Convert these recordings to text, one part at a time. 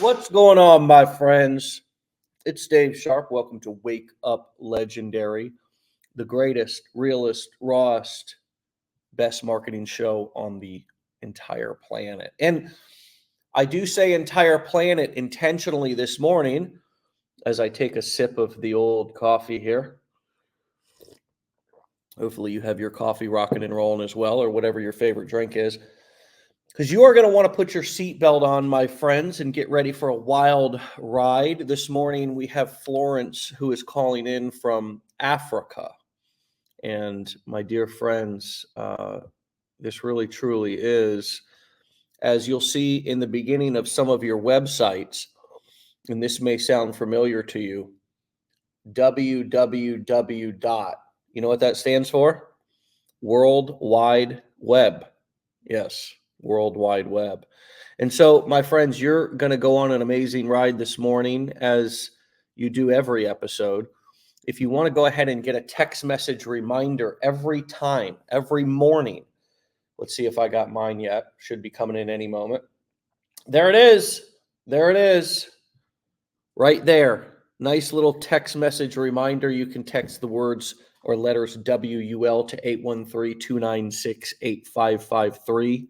What's going on, my friends? It's Dave Sharpe. Welcome to Wake Up Legendary, the greatest, realest, rawest, best marketing show on the entire planet. And I do say entire planet intentionally this morning as I take a sip of the old coffee here. Hopefully, you have your coffee rocking and rolling as well, or whatever your favorite drink is. Because you are going to want to put your seatbelt on, my friends, and get ready for a wild ride. This morning, we have Florence, who is calling in from Africa. And my dear friends, this really truly is, as you'll see in the beginning of some of your websites, and this may sound familiar to you, www dot. You know what that stands for? World Wide Web. Yes. World Wide Web. And so, my friends, you're going to go on an amazing ride this morning as you do every episode. If you want to go ahead and get a text message reminder every time, every morning, let's see if I got mine yet. Should be coming in any moment. There it is. There it is. Right there. Nice little text message reminder. You can text the words or letters WUL to 813-296-8553.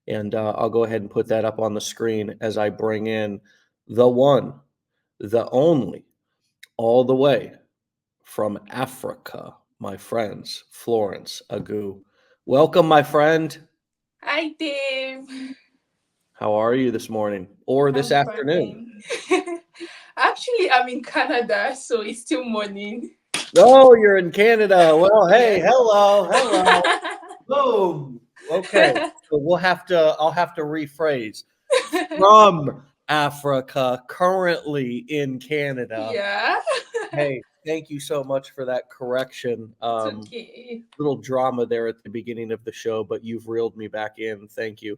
And I'll go ahead and put that up on the screen as I bring in the one, the only, all the way from Africa, my friends, Florence Agu. Welcome, my friend. Hi, Dave. How are you this morning or this I'm afternoon? fine. Actually, I'm in Canada, so it's still morning. Oh, you're in Canada. Well, hey, Yeah. hello, hello. Boom. Okay. So I'll have to rephrase. From Africa, currently in Canada. Yeah. Hey, thank you so much for that correction. It's okay. Little drama there at the beginning of the show, but you've reeled me back in. Thank you.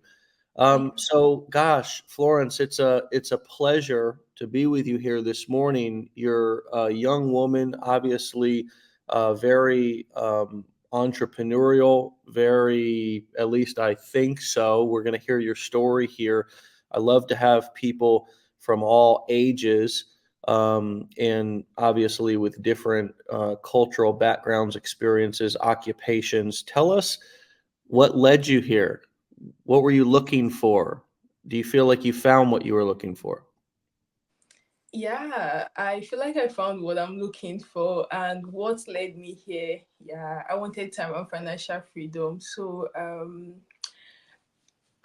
Yeah. So gosh, Florence, it's a pleasure to be with you here this morning. You're a young woman, obviously, very entrepreneurial, very, at least I think so. We're going to hear your story here. I love to have people from all ages, and obviously with different cultural backgrounds, experiences, occupations. Tell us what led you here. What were you looking for? Do you feel like you found what you were looking for? Yeah, I feel like I found what I'm looking for and what led me here. Yeah, I wanted time and financial freedom.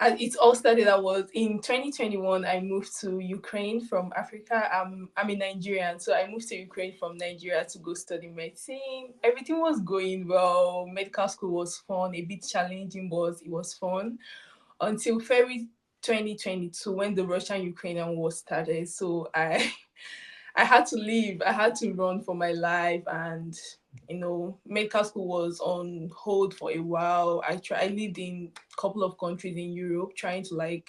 And it all started. I was in 2021. I moved to Ukraine from Africa. I'm a Nigerian, so I moved to Ukraine from Nigeria to go study medicine. Everything was going well. Medical school was fun, a bit challenging, but it was fun until February 2022 when the Russian-Ukrainian war started. So I I had to leave. I had to run for my life, and medical school was on hold for a while. I lived in a couple of countries in Europe trying to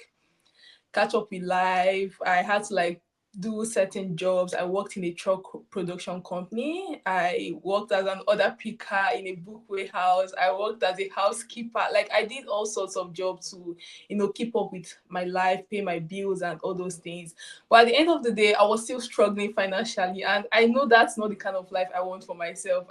catch up with life. I had to do certain jobs. I worked in a truck production company. I worked as an order picker in a book warehouse. I worked as a housekeeper. Like I did all sorts of jobs to, keep up with my life, pay my bills and all those things. But at the end of the day, I was still struggling financially. And I know that's not the kind of life I want for myself.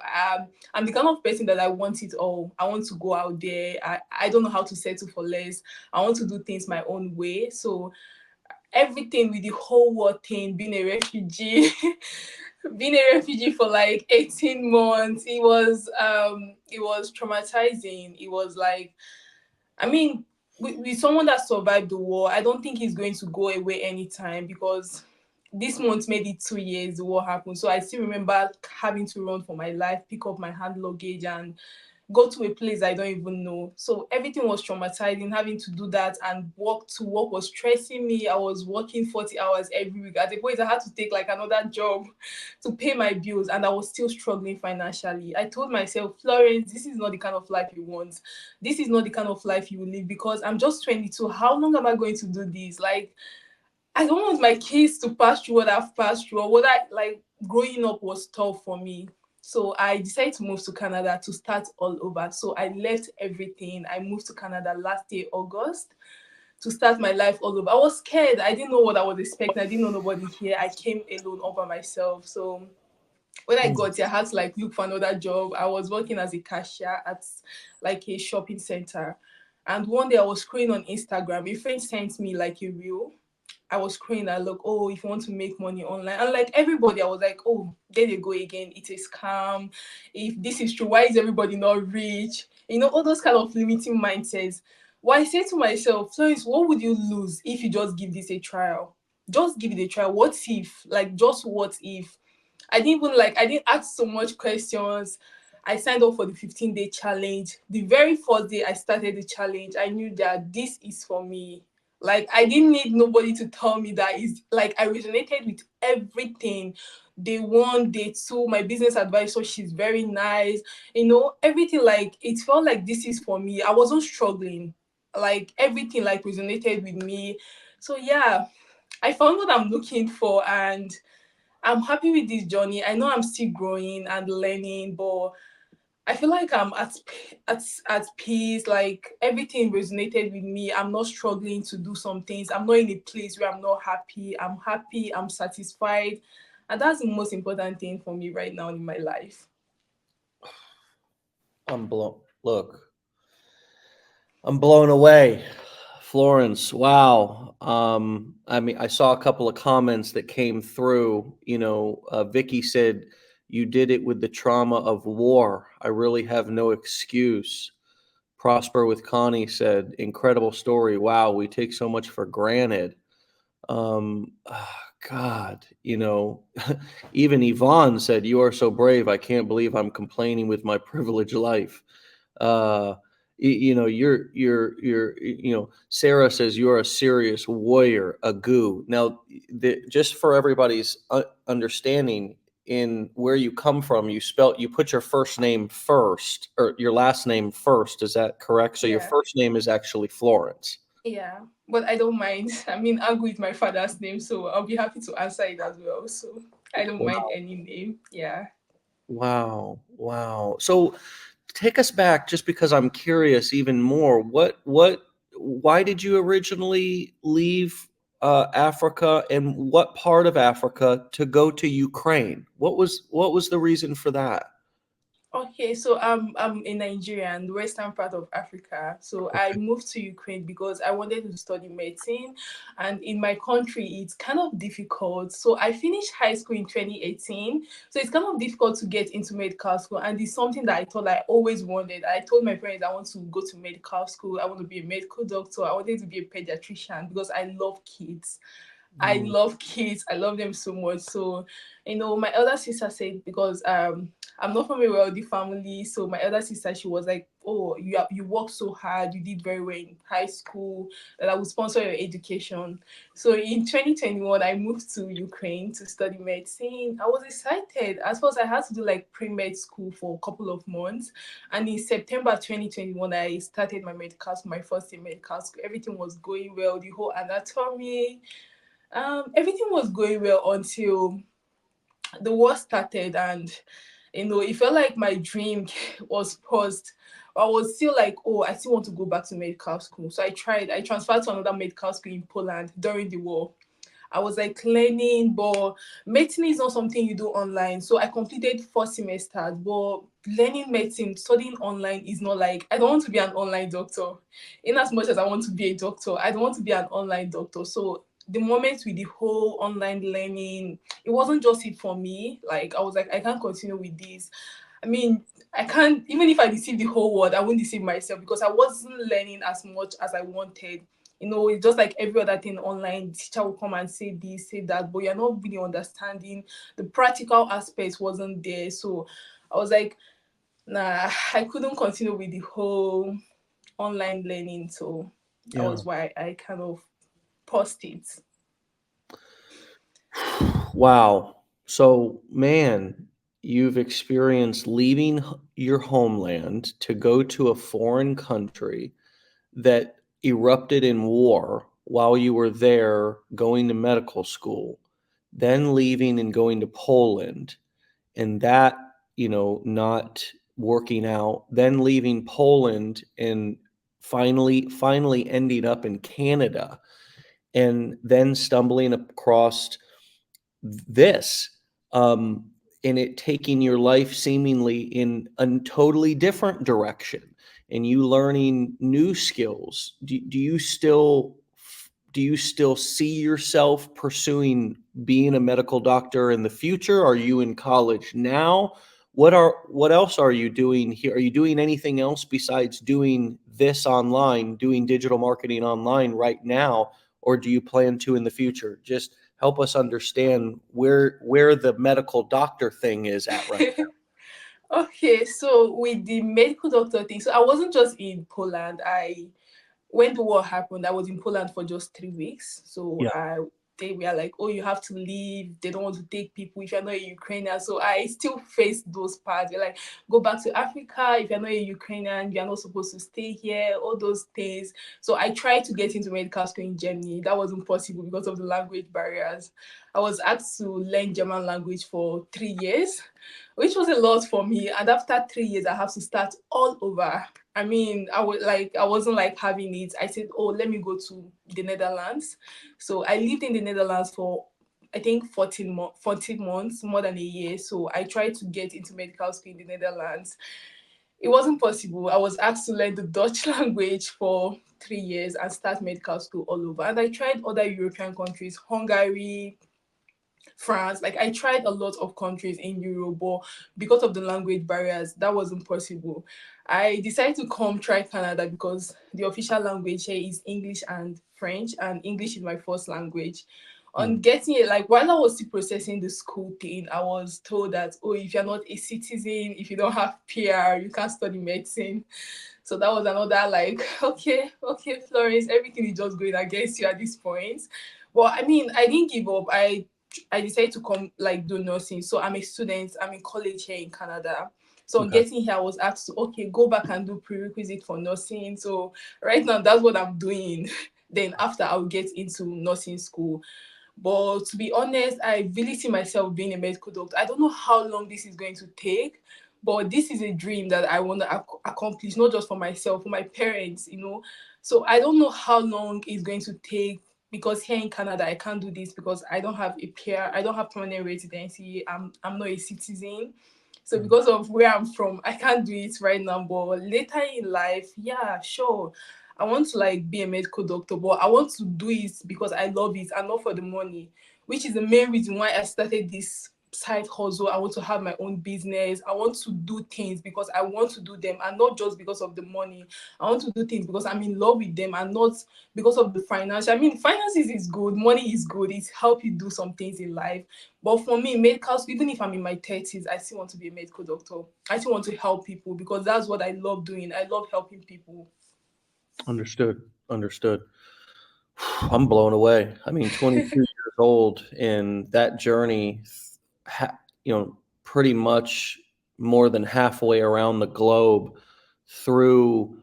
I'm the kind of person that I want it all. I want to go out there. I don't know how to settle for less. I want to do things my own way. So everything with the whole world thing, being a refugee, being a refugee for like 18 months, it was traumatizing. It was like, I mean, with someone that survived the war, I don't think he's going to go away anytime because this month made it 2 years the war happened. So I still remember having to run for my life, pick up my hand luggage and go to a place I don't even know. So everything was traumatizing. Having to do that and work to work was stressing me. I was working 40 hours every week. At the point I had to take like another job to pay my bills and I was still struggling financially. I told myself, Florence, this is not the kind of life you want. This is not the kind of life you will live because I'm just 22. How long am I going to do this? Like I don't want my kids to pass through what I've passed through or what I like growing up was tough for me. So I decided to move to Canada to start all over. So I left everything. I moved to Canada last year, August. to start my life all over. I was scared. I didn't know what I was expecting. I didn't know nobody here. I came alone all by myself. So when I got here, I had to like look for another job. I was working as a cashier at like a shopping center. And one day I was scrolling on Instagram. A friend sent me like a reel. I was scrolling and look, oh, if you want to make money online. And like everybody, I was like, oh, there they go again. It's a scam. If this is true, why is everybody not rich? You know, all those kind of limiting mindsets. Well, I say to myself, Florence, what would you lose if you just give this a trial? Just give it a try. What if? Like, just what if? I didn't ask so much questions. I signed up for the 15-day challenge. The very first day I started the challenge, I knew that this is for me. Like I didn't need nobody to tell me that is like I resonated with everything. Day one, day two, my business advisor, she's very nice. You know, everything like it felt like this is for me. I wasn't struggling. Like everything like resonated with me. So yeah, I found what I'm looking for and I'm happy with this journey. I know I'm still growing and learning, but I feel like I'm at peace. Like everything resonated with me. I'm not struggling to do some things. I'm not in a place where I'm not happy. I'm happy. I'm satisfied, and that's the most important thing for me right now in my life. I'm blown. Look, I'm blown away. Florence, wow. I mean, I saw a couple of comments that came through. Vicky said, you did it with the trauma of war. I really have no excuse. Prosper with Connie said, incredible story. Wow, we take so much for granted. God, even Yvonne said, you are so brave. I can't believe I'm complaining with my privileged life. uh Sarah says you're a serious warrior, Agu. Now, just for everybody's understanding, in where you come from, you put your first name first, or your last name first, is that correct? So your Yeah, first name is actually Florence. yeah, but I don't mind. I mean, Agu is my father's name, so I'll be happy to answer it as well. So I don't mind any name. Yeah. Wow, wow. So take us back, just because I'm curious even more. Why did you originally leave Africa, and what part of Africa to go to Ukraine? What was the reason for that? Okay, so I'm in Nigeria, the western part of Africa. So I Okay. moved to Ukraine because I wanted to study medicine, and in my country it's kind of difficult. So I finished high school in 2018. So it's kind of difficult to get into medical school, and it's something that I thought I always wanted. I told my parents I want to go to medical school. I want to be a medical doctor. I wanted to be a pediatrician because I love kids. I Mm, love kids. I love them so much. So, my elder sister said because I'm not from a wealthy family, so my elder sister, she was like, "Oh, you worked so hard. You did very well in high school. That I would sponsor your education." So in 2021, I moved to Ukraine to study medicine. I was excited. At first, I had to do like pre-med school for a couple of months, and in September 2021, I started my first year medical school. Everything was going well. The whole anatomy, everything was going well until the war started, and it felt like my dream was paused. I was still like, oh, I still want to go back to medical school. So I transferred to another medical school in Poland during the war. I was like learning, but medicine is not something you do online. So I completed 4 semesters, but learning medicine, studying online is not like, I don't want to be an online doctor. In as much as I want to be a doctor, I don't want to be an online doctor. So the moment with the whole online learning, it wasn't just it for me. Like I was like, I can't continue with this. I mean, I can't, even if I deceive the whole world, I won't deceive myself because I wasn't learning as much as I wanted. It's just like every other thing online. The teacher will come and say this, say that, but you're not really understanding. The practical aspects wasn't there. So I was like, nah, I couldn't continue with the whole online learning. So that yeah. was why I kind of paused it. Wow. So, man, you've experienced leaving your homeland to go to a foreign country that erupted in war while you were there going to medical school, then leaving and going to Poland, and that, not working out, then leaving Poland and finally ending up in Canada, and then stumbling across this, um, and it taking your life seemingly in a totally different direction, and you learning new skills. Do you still see yourself pursuing being a medical doctor in the future? Are you in college now? What else are you doing here? Are you doing anything else besides doing this online, doing digital marketing online right now, or do you plan to in the future? Just help us understand where the medical doctor thing is at right Okay, so with the medical doctor thing, so I wasn't just in Poland. I When the war happened, I was in Poland for just 3 weeks. So now. they were like, "Oh, you have to leave. They don't want to take people if you're not a Ukrainian." So I still faced those parts. They're like, "Go back to Africa. If you're not a Ukrainian, you're not supposed to stay here." All those things. So I tried to get into medical school in Germany. That wasn't possible because of the language barriers. I was asked to learn German language for 3 years, which was a lot for me. And after 3 years, I have to start all over. I mean, I wasn't like having it. I said, "Oh, let me go to the Netherlands." So I lived in the Netherlands for I think 14 months, more than a year. So I tried to get into medical school in the Netherlands. It wasn't possible. I was asked to learn the Dutch language for 3 years and start medical school all over. And I tried other European countries, Hungary, France. Like I tried a lot of countries in Europe, but because of the language barriers, that wasn't possible. I decided to come try Canada because the official language here is English and French, and English is my first language. On Mm. getting it, like while I was still processing the school thing, I was told that, "Oh, if you're not a citizen, if you don't have PR, you can't study medicine." So that was another like, okay, Florence, everything is just going against you at this point. Well, I mean, I didn't give up. I decided to come like do nursing. So I'm a student. I'm in college here in Canada. So on Okay. getting here, I was asked to go back and do prerequisite for nursing. So right now, that's what I'm doing. Then after, I'll get into nursing school. But to be honest, I really see myself being a medical doctor. I don't know how long this is going to take, but this is a dream that I want to accomplish, not just for myself, for my parents. So I don't know how long it's going to take because here in Canada, I can't do this because I don't have a PR, I don't have permanent residency, I'm not a citizen. So Mm. because of where I'm from, I can't do it right now. But later in life, yeah, sure. I want to like be a medical doctor, but I want to do it because I love it and not for the money, which is the main reason why I started this side hustle. I want to have my own business. I want to do things because I want to do them and not just because of the money. I want to do things because I'm in love with them and not because of the financial. I mean, finances is good, money is good. It helps you do some things in life. But for me, medical, even if I'm in my 30s, I still want to be a medical doctor. I still want to help people because that's what I love doing. I love helping people. Understood. Understood. I'm blown away. I mean, 22 years old, and that journey, pretty much more than halfway around the globe, through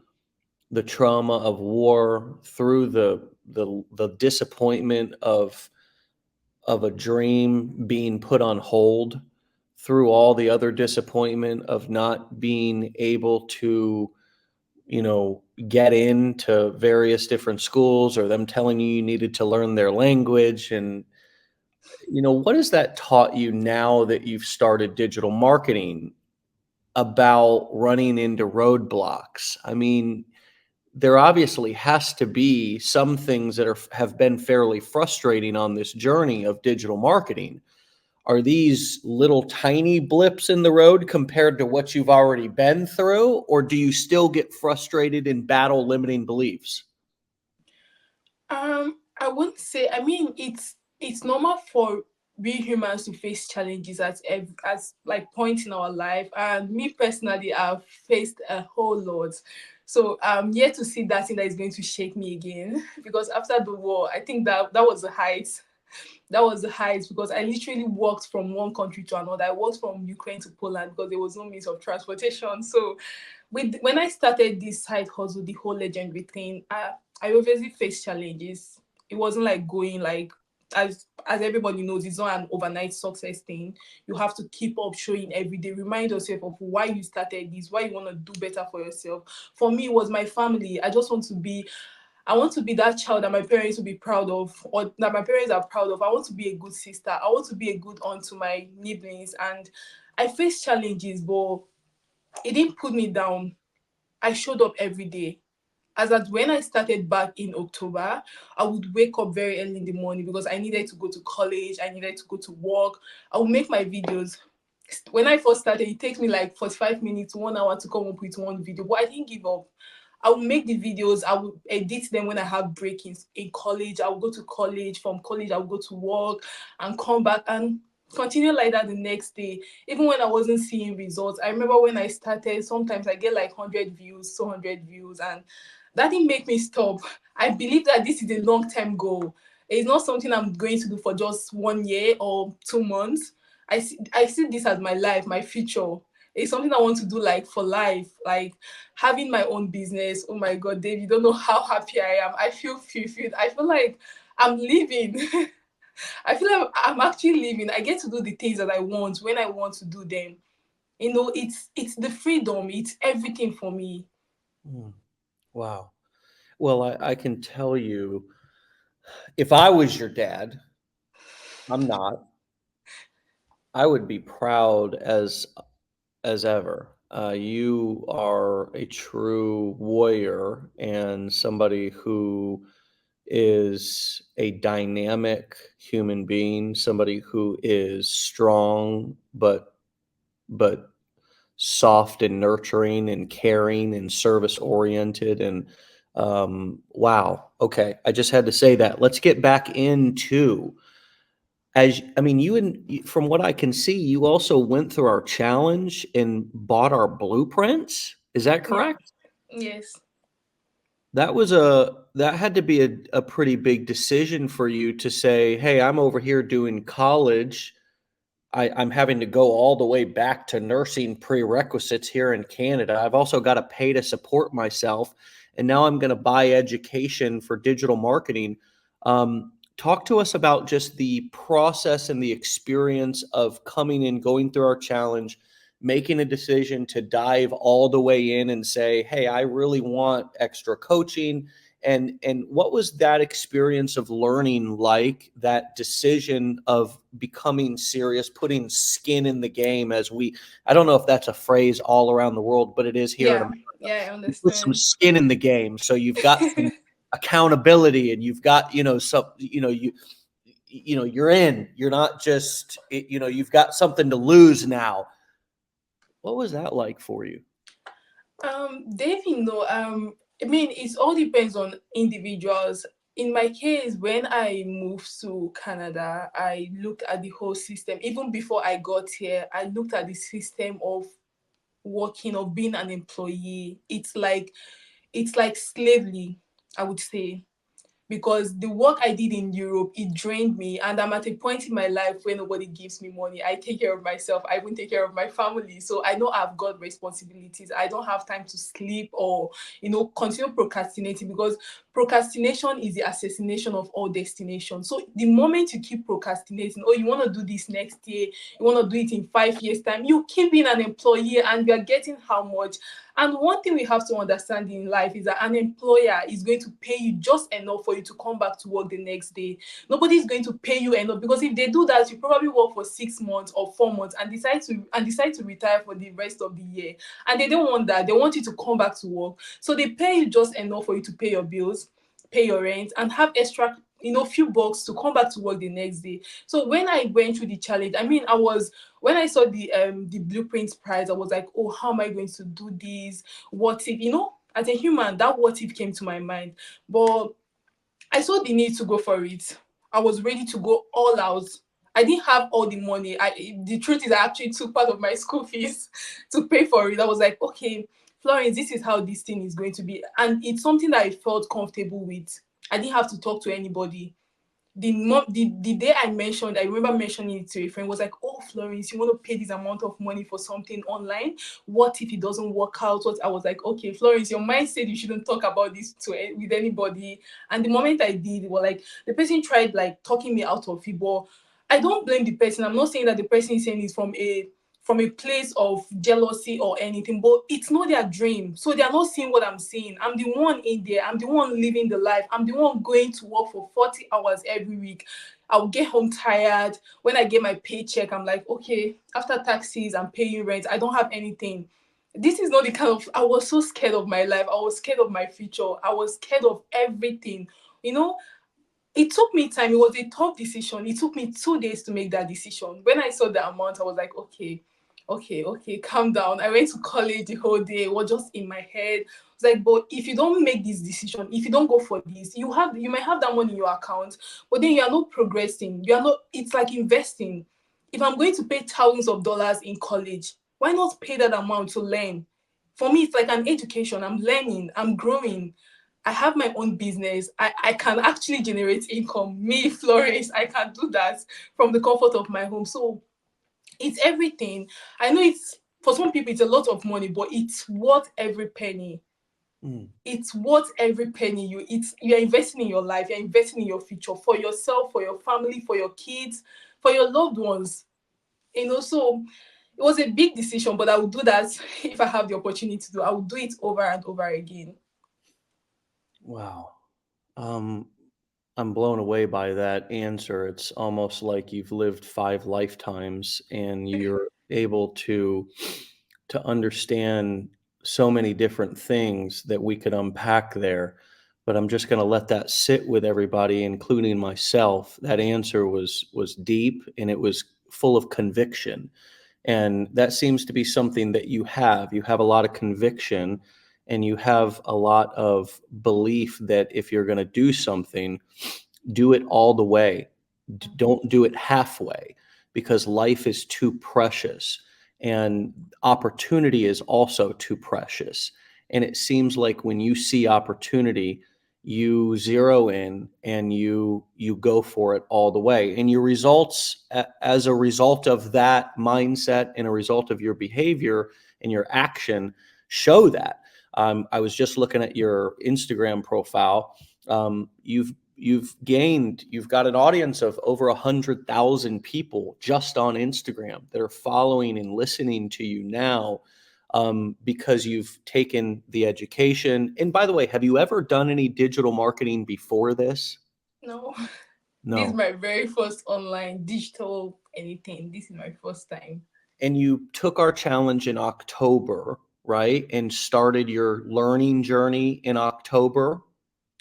the trauma of war, through the disappointment of a dream being put on hold, through all the other disappointment of not being able to, get into various different schools, or them telling you you needed to learn their language. And, what has that taught you now that you've started digital marketing about running into roadblocks? I mean, there obviously has to be some things that have been fairly frustrating on this journey of digital marketing. Are these little tiny blips in the road compared to what you've already been through, or do you still get frustrated and battle limiting beliefs? I wouldn't say. I mean, it's normal for we humans to face challenges as like points in our life. And me personally, I've faced a whole lot. So I'm yet to see that thing that is going to shake me again. Because after the war, I think that was the height. That was the height because I literally walked from one country to another. I walked from Ukraine to Poland because there was no means of transportation. So when I started this side hustle, the whole legendary thing, I obviously faced challenges. It wasn't like going like as everybody knows, it's not an overnight success thing. You have to keep up showing every day, remind yourself of why you started this, why you want to do better for yourself. For me, it was my family. I want to be that child that my parents will be proud of, or that my parents are proud of. I want to be a good sister. I want to be a good aunt to my siblings. And I faced challenges, but it didn't put me down. I showed up every day. As at when I started back in October, I would wake up very early in the morning because I needed to go to college, I needed to go to work. I would make my videos. When I first started, it takes me like 45 minutes, 1 hour to come up with one video, but I didn't give up. I would make the videos, I would edit them when I have break in college. I would go to college. From college, I would go to work and come back and continue like that the next day. Even when I wasn't seeing results, I remember when I started, sometimes I get like 100 views, 200 views, and that didn't make me stop. I believe that this is a long-term goal. It's not something I'm going to do for just 1 year or 2 months. I see this as my life, my future. It's something I want to do like for life, like having my own business. Oh my God, Dave, you don't know how happy I am. I feel fulfilled. I feel like I'm living. I feel like I'm actually living. I get to do the things that I want when I want to do them. It's the freedom. It's everything for me. Mm, wow. Well, I can tell you, if I was your dad, I'm not, I would be proud as ever. You are a true warrior and somebody who is a dynamic human being, somebody who is strong but soft and nurturing and caring and service oriented. And wow, okay, I just had to say that. Let's get back into, as I mean, from what I can see, you also went through our challenge and bought our blueprints. Is that Yeah. correct? Yes. That had to be a pretty big decision for you to say, hey, I'm over here doing college. I'm having to go all the way back to nursing prerequisites here in Canada. I've also got to pay to support myself. And now I'm going to buy education for digital marketing. Talk to us about just the process and the experience of coming in, going through our challenge, making a decision to dive all the way in and say, hey, I really want extra coaching. And what was that experience of learning like, that decision of becoming serious, putting skin in the game, I don't know if that's a phrase all around the world, but it is here in Yeah. America. Yeah, I You put some understand. skin in the game. So you've got some accountability, and you've got, you're in, you're not just, you've got something to lose now. What was that like for you? David, no, I mean, it all depends on individuals. In my case, when I moved to Canada, I looked at the whole system. Even before I got here, I looked at the system of working, of being an employee. It's like slavery, I would say, because the work I did in Europe, it drained me. And I'm at a point in my life where nobody gives me money. I take care of myself. I even take care of my family. So I know I've got responsibilities. I don't have time to sleep or, continue procrastinating, because procrastination is the assassination of all destination. So the moment you keep procrastinating, oh, you want to do this next year, you want to do it in 5 years' time, you keep being an employee and you're getting how much? And one thing we have to understand in life is that an employer is going to pay you just enough for you to come back to work the next day. Nobody is going to pay you enough, because if they do that, you probably work for 6 months or 4 months and decide to retire for the rest of the year. And they don't want that. They want you to come back to work. So they pay you just enough for you to pay your bills, pay your rent, and have extra, few bucks to come back to work the next day. So when I went through the challenge, I mean, when I saw the blueprints price, I was like, oh, how am I going to do this? What if, as a human, that what if came to my mind. But I saw the need to go for it. I was ready to go all out. I didn't have all the money. The truth is, I actually took part of my school fees to pay for it. I was like, okay, Florence, this is how this thing is going to be. And it's something that I felt comfortable with. I didn't have to talk to anybody. the day I remember mentioning it to a friend, was like, oh, Florence, you want to pay this amount of money for something online? What if it doesn't work out? What I was like, okay, Florence, your mind said you shouldn't talk about this with anybody. And the moment I did, well, like the person tried like talking me out of it, but I don't blame the person. I'm not saying that the person is saying it from a place of jealousy or anything, but it's not their dream. So they are not seeing what I'm seeing. I'm the one in there. I'm the one living the life. I'm the one going to work for 40 hours every week. I'll get home tired. When I get my paycheck, I'm like, okay, after taxes, I'm paying rent. I don't have anything. This is not the kind of, I was so scared of my life. I was scared of my future. I was scared of everything. You know, it took me time. It was a tough decision. It took me 2 days to make that decision. When I saw the amount, I was like, okay, calm down. I went to college the whole day. It was just in my head. It's like, but if you don't make this decision, if you don't go for this, you might have that money in your account, but then you are not progressing. You are not, it's like investing. If I'm going to pay thousands of dollars in college, why not pay that amount to learn? For me, it's like an education. I'm learning, I'm growing. I have my own business. I can actually generate income. Me, Florence, I can do that from the comfort of my home. So it's everything. I know it's, for some people it's a lot of money, but it's worth every penny. Mm. It's worth every penny. You're investing in your life, you're investing in your future, for yourself, for your family, for your kids, for your loved ones. So it was a big decision, but I would do that if I have the opportunity to do. I would do it over and over again. Wow. Um, I'm blown away by that answer. It's almost like you've lived 5 lifetimes and you're able to understand so many different things that we could unpack there. But I'm just going to let that sit with everybody, including myself. That answer was deep and it was full of conviction. And that seems to be something that you have. You have a lot of conviction and you have a lot of belief that if you're going to do something, do it all the way. Don't do it halfway because life is too precious and opportunity is also too precious. And it seems like when you see opportunity, you zero in and you go for it all the way. And your results as a result of that mindset and a result of your behavior and your action show that. I was just looking at your Instagram profile. You've got an audience of over 100,000 people just on Instagram that are following and listening to you now, because you've taken the education. And by the way, have you ever done any digital marketing before this? No, this is No. my very first online digital anything. This is my first time. And you took our challenge in October, right? And started your learning journey in October.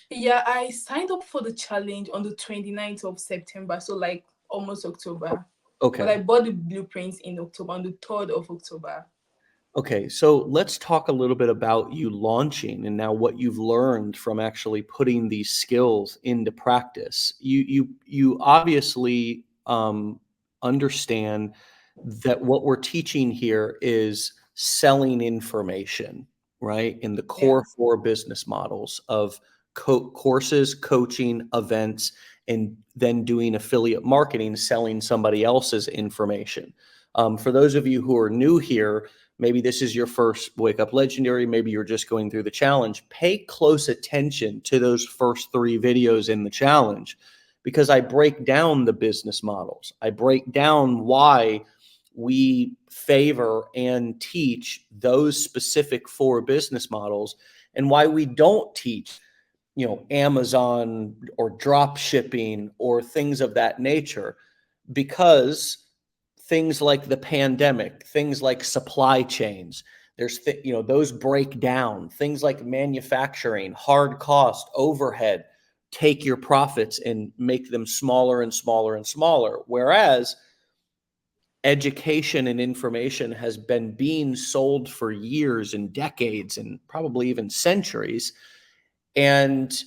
Yeah, I signed up for the challenge on the 29th of September, so like almost October. But I Okay. bought the blueprints in October, on the 3rd of October. Okay, so let's talk a little bit about you launching and now what you've learned from actually putting these skills into practice. You obviously understand that what we're teaching here is selling information, right? In the Yeah. core 4 business models of courses, coaching, events, and then doing affiliate marketing, selling somebody else's information. For those of you who are new here, maybe this is your first Wake Up Legendary, maybe you're just going through the challenge, pay close attention to those first 3 videos in the challenge because I break down the business models. I break down why we favor and teach those specific 4 business models and why we don't teach, Amazon or drop shipping or things of that nature, because things like the pandemic, things like supply chains, those break down. Things like manufacturing, hard cost, overhead, take your profits and make them smaller and smaller and smaller. Whereas education and information has been being sold for years and decades and probably even centuries. And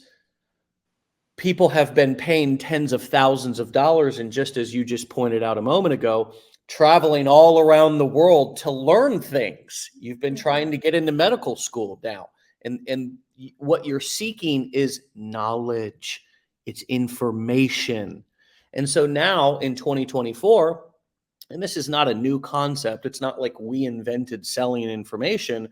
people have been paying tens of thousands of dollars. And just as you just pointed out a moment ago, traveling all around the world to learn things. You've been trying to get into medical school now. And what you're seeking is knowledge. It's information. And so now in 2024, and this is not a new concept, it's not like we invented selling information,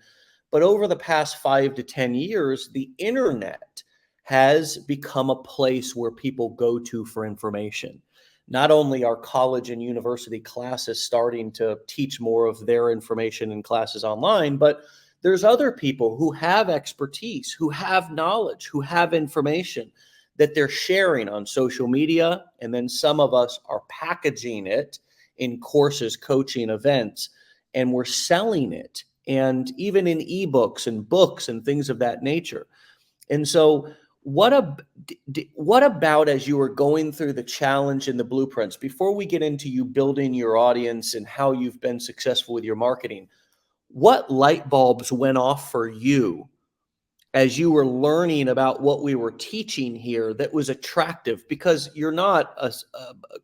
but over the past 5 to 10 years, the internet has become a place where people go to for information. Not only are college and university classes starting to teach more of their information in classes online, but there's other people who have expertise, who have knowledge, who have information that they're sharing on social media. And then some of us are packaging it in courses, coaching, events, and we're selling it. And even in ebooks and books and things of that nature. And so what about as you were going through the challenge and the blueprints, before we get into you building your audience and how you've been successful with your marketing, what light bulbs went off for you as you were learning about what we were teaching here that was attractive? Because you're not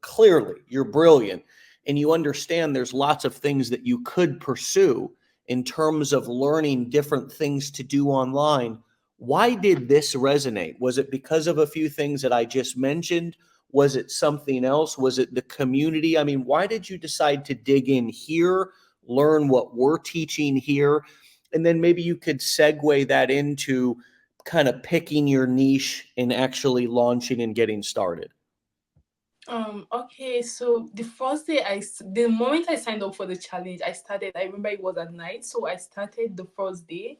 clearly you're brilliant and you understand there's lots of things that you could pursue in terms of learning different things to do online. Why did this resonate? Was it because of a few things that I just mentioned? Was it something else? Was it the community? I mean, why did you decide to dig in here, learn what we're teaching here? And then maybe you could segue that into kind of picking your niche and actually launching and getting started. Okay, so the first day the moment I signed up for the challenge, I remember it was at night, so I started the first day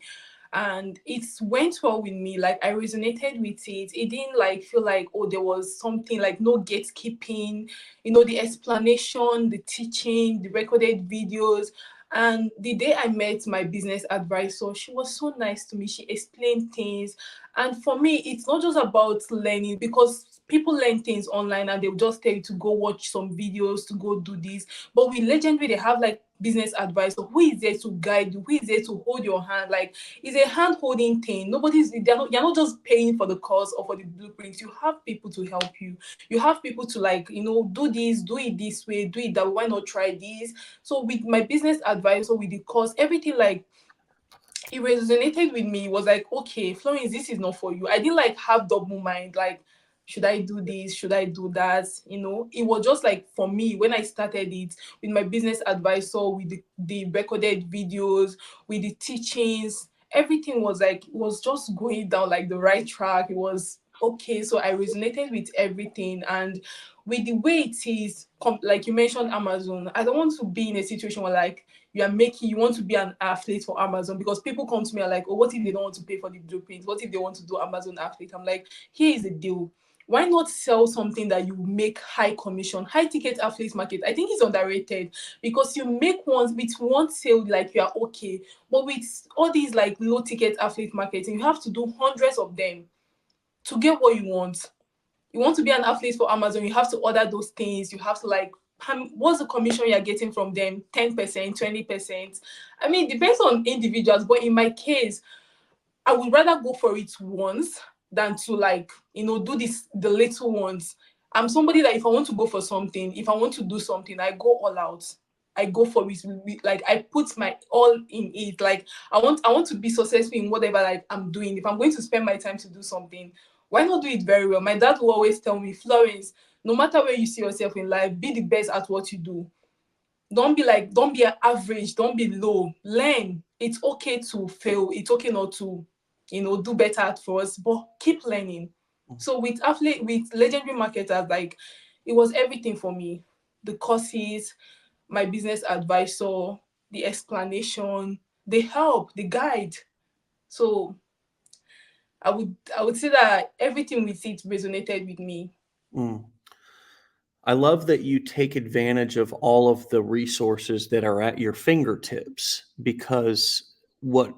and it went well with me. Like I resonated with it. It didn't like feel like, oh, there was something like no gatekeeping, the explanation, the teaching, the recorded videos. And the day I met my business advisor, she was so nice to me. She explained things. And for me, it's not just about learning, because people learn things online and they'll just tell you to go watch some videos, to go do this. But with Legendary, they have like business advisor who is there to guide you, who is there to hold your hand. Like it's a hand holding thing. You're not just paying for the course or for the blueprints. You have people to help you. You have people to like, do this, do it this way, do it that way. Why not try this? So with my business advisor, with the course, everything like it resonated with me. It was like, okay, Florence, this is not for you. I didn't like have double mind, like, should I do this? Should I do that? It was just like for me when I started it with my business advisor, with the recorded videos, with the teachings, everything was like, it was just going down like the right track. It was okay. So I resonated with everything. And with the way it is, like you mentioned Amazon, I don't want to be in a situation where like you want to be an athlete for Amazon, because people come to me and like, oh, what if they don't want to pay for the blueprint? What if they want to do Amazon athlete? I'm like, here is the deal. Why not sell something that you make high commission, high ticket affiliate market? I think it's underrated, because you make with one sale, like you are okay. But with all these like low ticket affiliate marketing, you have to do hundreds of them to get what you want. You want to be an affiliate for Amazon, you have to order those things. You have to like, what's the commission you're getting from them? 10%, 20%. I mean, it depends on individuals, but in my case, I would rather go for it once than to like, do the little ones. I'm somebody that if I want to go for something, if I want to do something, I go all out. I go for it. Like I put my all in it. Like I want to be successful in whatever like I'm doing. If I'm going to spend my time to do something, why not do it very well? My dad will always tell me, Florence, no matter where you see yourself in life, be the best at what you do. Don't be average, don't be low. Learn. It's okay to fail. It's okay not to, do better at first, but keep learning. So with legendary marketers, like it was everything for me. The courses, my business advisor, the explanation, the help, the guide. So I would say that everything with it resonated with me. Mm. I love that you take advantage of all of the resources that are at your fingertips, because what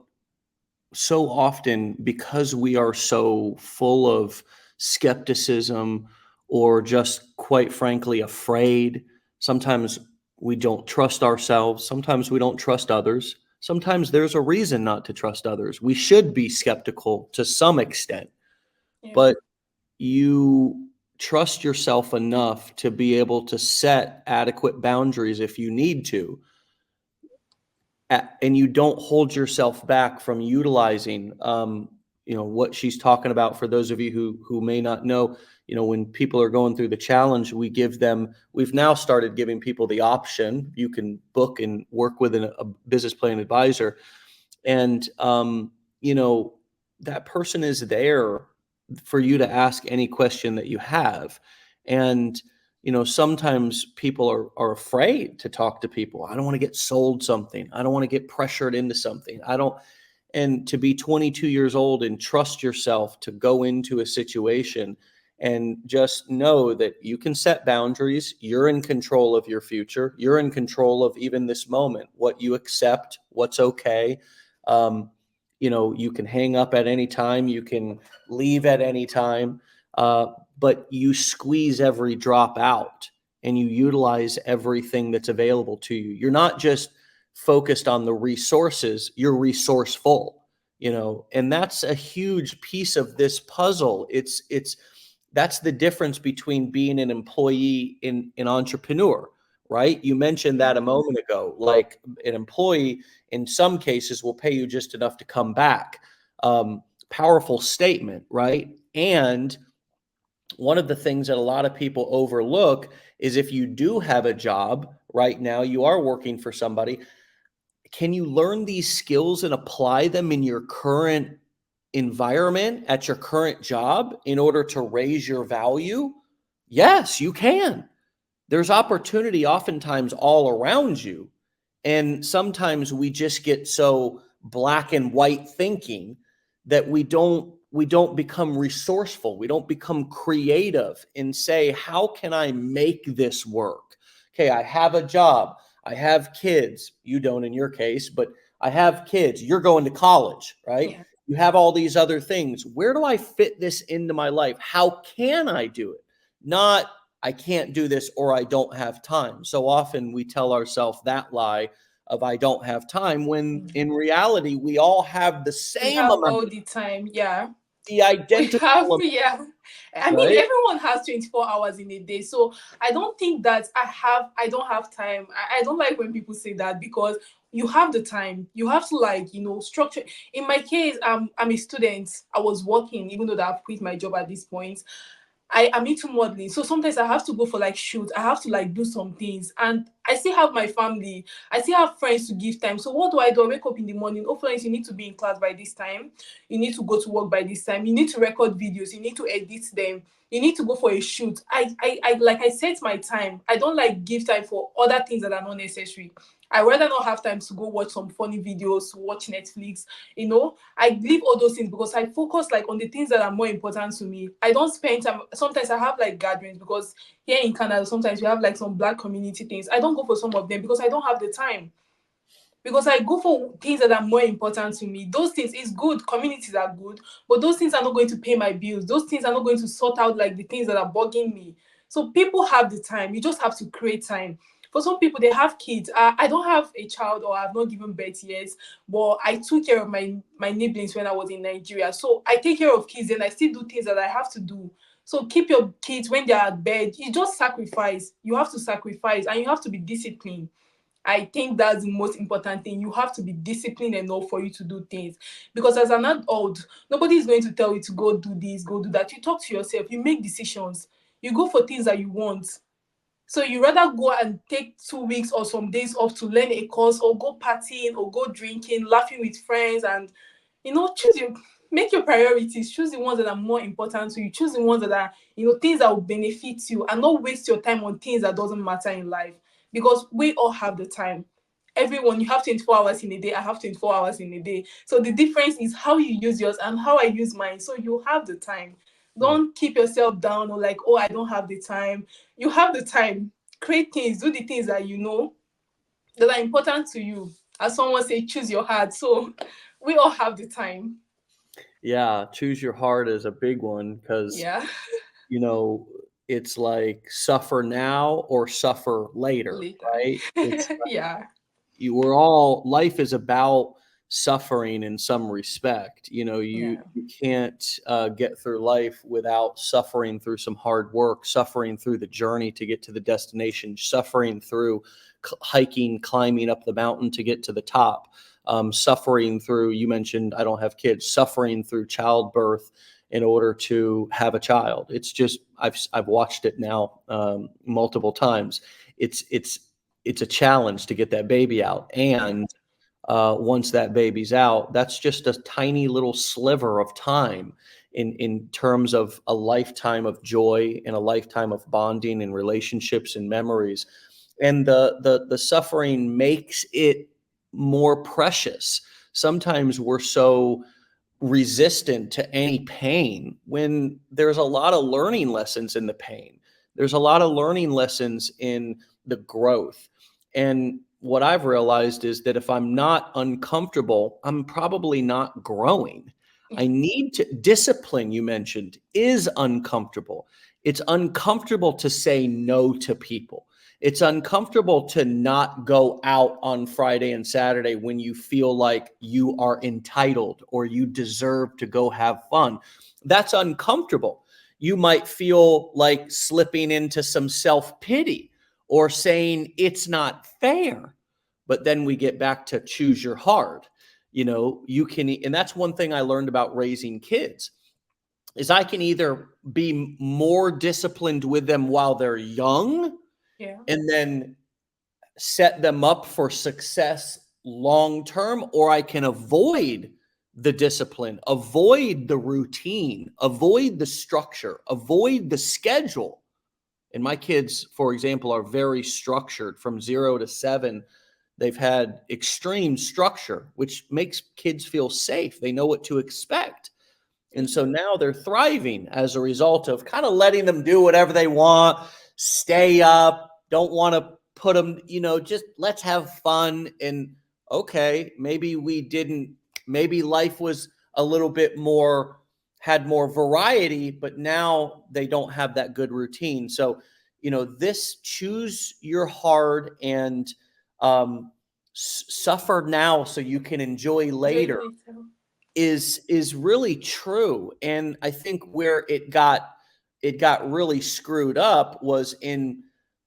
so often, because we are so full of skepticism or just quite frankly afraid, sometimes we don't trust ourselves, sometimes we don't trust others, sometimes there's a reason not to trust others. We should be skeptical to some extent, Yeah. but you trust yourself enough to be able to set adequate boundaries if you need to, and you don't hold yourself back from utilizing what she's talking about. For those of you who may not know, when people are going through the challenge, we've now started giving people the option. You can book and work with a business plan advisor. And, that person is there for you to ask any question that you have. And, sometimes people are afraid to talk to people. I don't want to get sold something. I don't want to get pressured into something. And to be 22 years old and trust yourself to go into a situation and just know that you can set boundaries. You're in control of your future. You're in control of even this moment, what you accept, what's okay. You can hang up at any time. You can leave at any time. But you squeeze every drop out and you utilize everything that's available to you. You're not just focused on the resources, you're resourceful, and that's a huge piece of this puzzle. That's the difference between being an employee and an entrepreneur, right? You mentioned that a moment ago. Like, an employee in some cases will pay you just enough to come back. Powerful statement, right? And one of the things that a lot of people overlook is, if you do have a job right now, you are working for somebody, can you learn these skills and apply them in your current environment at your current job in order to raise your value? Yes, you can. There's opportunity oftentimes all around you. And sometimes we just get so black and white thinking that we don't become resourceful. We don't become creative and say, how can I make this work? Okay, I have a job. I have kids. You don't in your case, but I have kids. You're going to college, right? Yeah. You have all these other things. Where do I fit this into my life? How can I do it? Not, I can't do this or I don't have time. So often we tell ourselves that lie of I don't have time, when in reality, we all have the We same have amount, all the time. Yeah. the We identical have, amount, yeah. I mean, right? everyone has 24 hours in a day. So I don't think that I don't have time. I don't like when people say that, because you have the time. You have to, like, structure. In my case, I'm a student. I was working, even though I've quit my job at this point. I am into modeling. So sometimes I have to go for like shoots. I have to like do some things. And I still have my family. I still have friends to give time. So what do? I wake up in the morning. Oh, friends, you need to be in class by this time. You need to go to work by this time. You need to record videos. You need to edit them. You need to go for a shoot. I like, I set my time. I don't like give time for other things that are not necessary. I rather not have time to go watch some funny videos, watch Netflix. I leave all those things because I focus like on the things that are more important to me. I don't spend time. Sometimes I have like gatherings, because here in Canada, sometimes we have like some black community things. I don't go for some of them because I don't have the time. Because I go for things that are more important to me. Those things is good. Communities are good, but those things are not going to pay my bills. Those things are not going to sort out like the things that are bugging me. So people have the time. You just have to create time. For some people, they have kids. I don't have a child, or I've not given birth yet, but I took care of my nibblings when I was in Nigeria. So I take care of kids, and I still do things that I have to do. So keep your kids when they are at bed. You just sacrifice. You have to sacrifice, and you have to be disciplined. I think that's the most important thing. You have to be disciplined enough for you to do things. Because as an adult, nobody is going to tell you to go do this, go do that. You talk to yourself, you make decisions, you go for things that you want. So you rather go and take 2 weeks or some days off to learn a course, or go partying, or go drinking, laughing with friends, and choose your make your priorities. Choose the ones that are more important to you. Choose the ones that are, things that will benefit you, and not waste your time on things that doesn't matter in life. Because we all have the time. Everyone, you have 24 hours in a day. I have 24 hours in a day. So the difference is how you use yours and how I use mine. So you have the time. Don't keep yourself down, or like, oh, I don't have the time. You have the time. Create things. Do the things that you know that are important to you. As someone say, choose your heart. So we all have the time. Yeah, choose your heart is a big one, because Yeah. you know, it's like suffer now or suffer later, Later. right? It's Yeah. life is about suffering in some respect. Yeah. You can't get through life without suffering through some hard work, suffering through the journey to get to the destination, suffering through hiking, climbing up the mountain to get to the top. suffering through, you mentioned, I don't have kids, suffering through childbirth in order to have a child. It's just, I've watched it now multiple times. It's a challenge to get that baby out. And once that baby's out, that's just a tiny little sliver of time in terms of a lifetime of joy and a lifetime of bonding and relationships and memories. And the suffering makes it more precious. Sometimes we're so resistant to any pain when there's a lot of learning lessons in the pain. There's a lot of learning lessons in the growth. And what I've realized is that if I'm not uncomfortable, I'm probably not growing. I need to discipline, you mentioned, is uncomfortable. It's uncomfortable to say no to people. It's uncomfortable to not go out on Friday and Saturday when you feel like you are entitled or you deserve to go have fun. That's uncomfortable. You might feel like slipping into some self-pity or saying it's not fair. But then we get back to choose your heart. You can, and that's one thing I learned about raising kids is I can either be more disciplined with them while they're young, Yeah. and then set them up for success long term, or I can avoid the discipline, avoid the routine, avoid the structure, avoid the schedule. And my kids, for example, are very structured from 0 to 7. They've had extreme structure, which makes kids feel safe. They know what to expect. And so now they're thriving as a result of kind of letting them do whatever they want, stay up, don't want to put them, just let's have fun. And okay, maybe maybe life was a little bit more, had more variety, but now they don't have that good routine. So, this choose your hard and suffer now so you can enjoy later is really true. And I think where it got really screwed up was in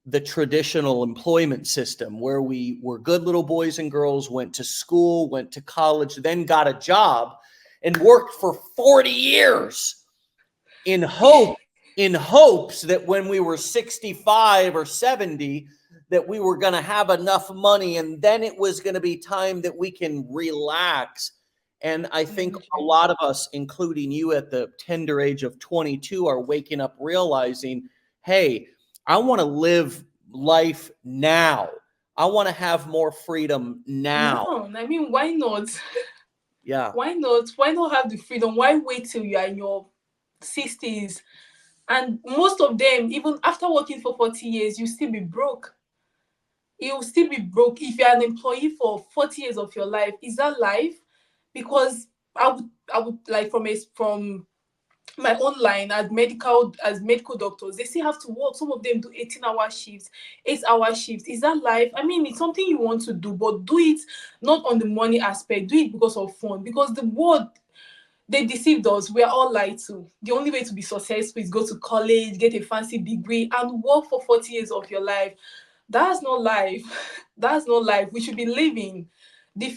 the traditional employment system, where we were good little boys and girls, went to school, went to college, then got a job and worked for 40 years in hopes that when we were 65 or 70 that we were going to have enough money, and then it was going to be time that we can relax. And I think a lot of us, including you at the tender age of 22, are waking up realizing, hey, I want to live life now. I want to have more freedom now. No, I mean, why not? Yeah. Why not? Why not have the freedom? Why wait till you are in your 60s? And most of them, even after working for 40 years, you still be broke. You'll still be broke if you're an employee for 40 years of your life. Is that life? Because I would like from my own line as medical doctors, they still have to work. Some of them do 18-hour shifts, 8-hour shifts. Is that life? I mean, it's something you want to do, but do it not on the money aspect. Do it because of fun. Because the world, they deceived us. We are all lied to. The only way to be successful is go to college, get a fancy degree, and work for 40 years of your life. That's not life. That's not life. We should be living.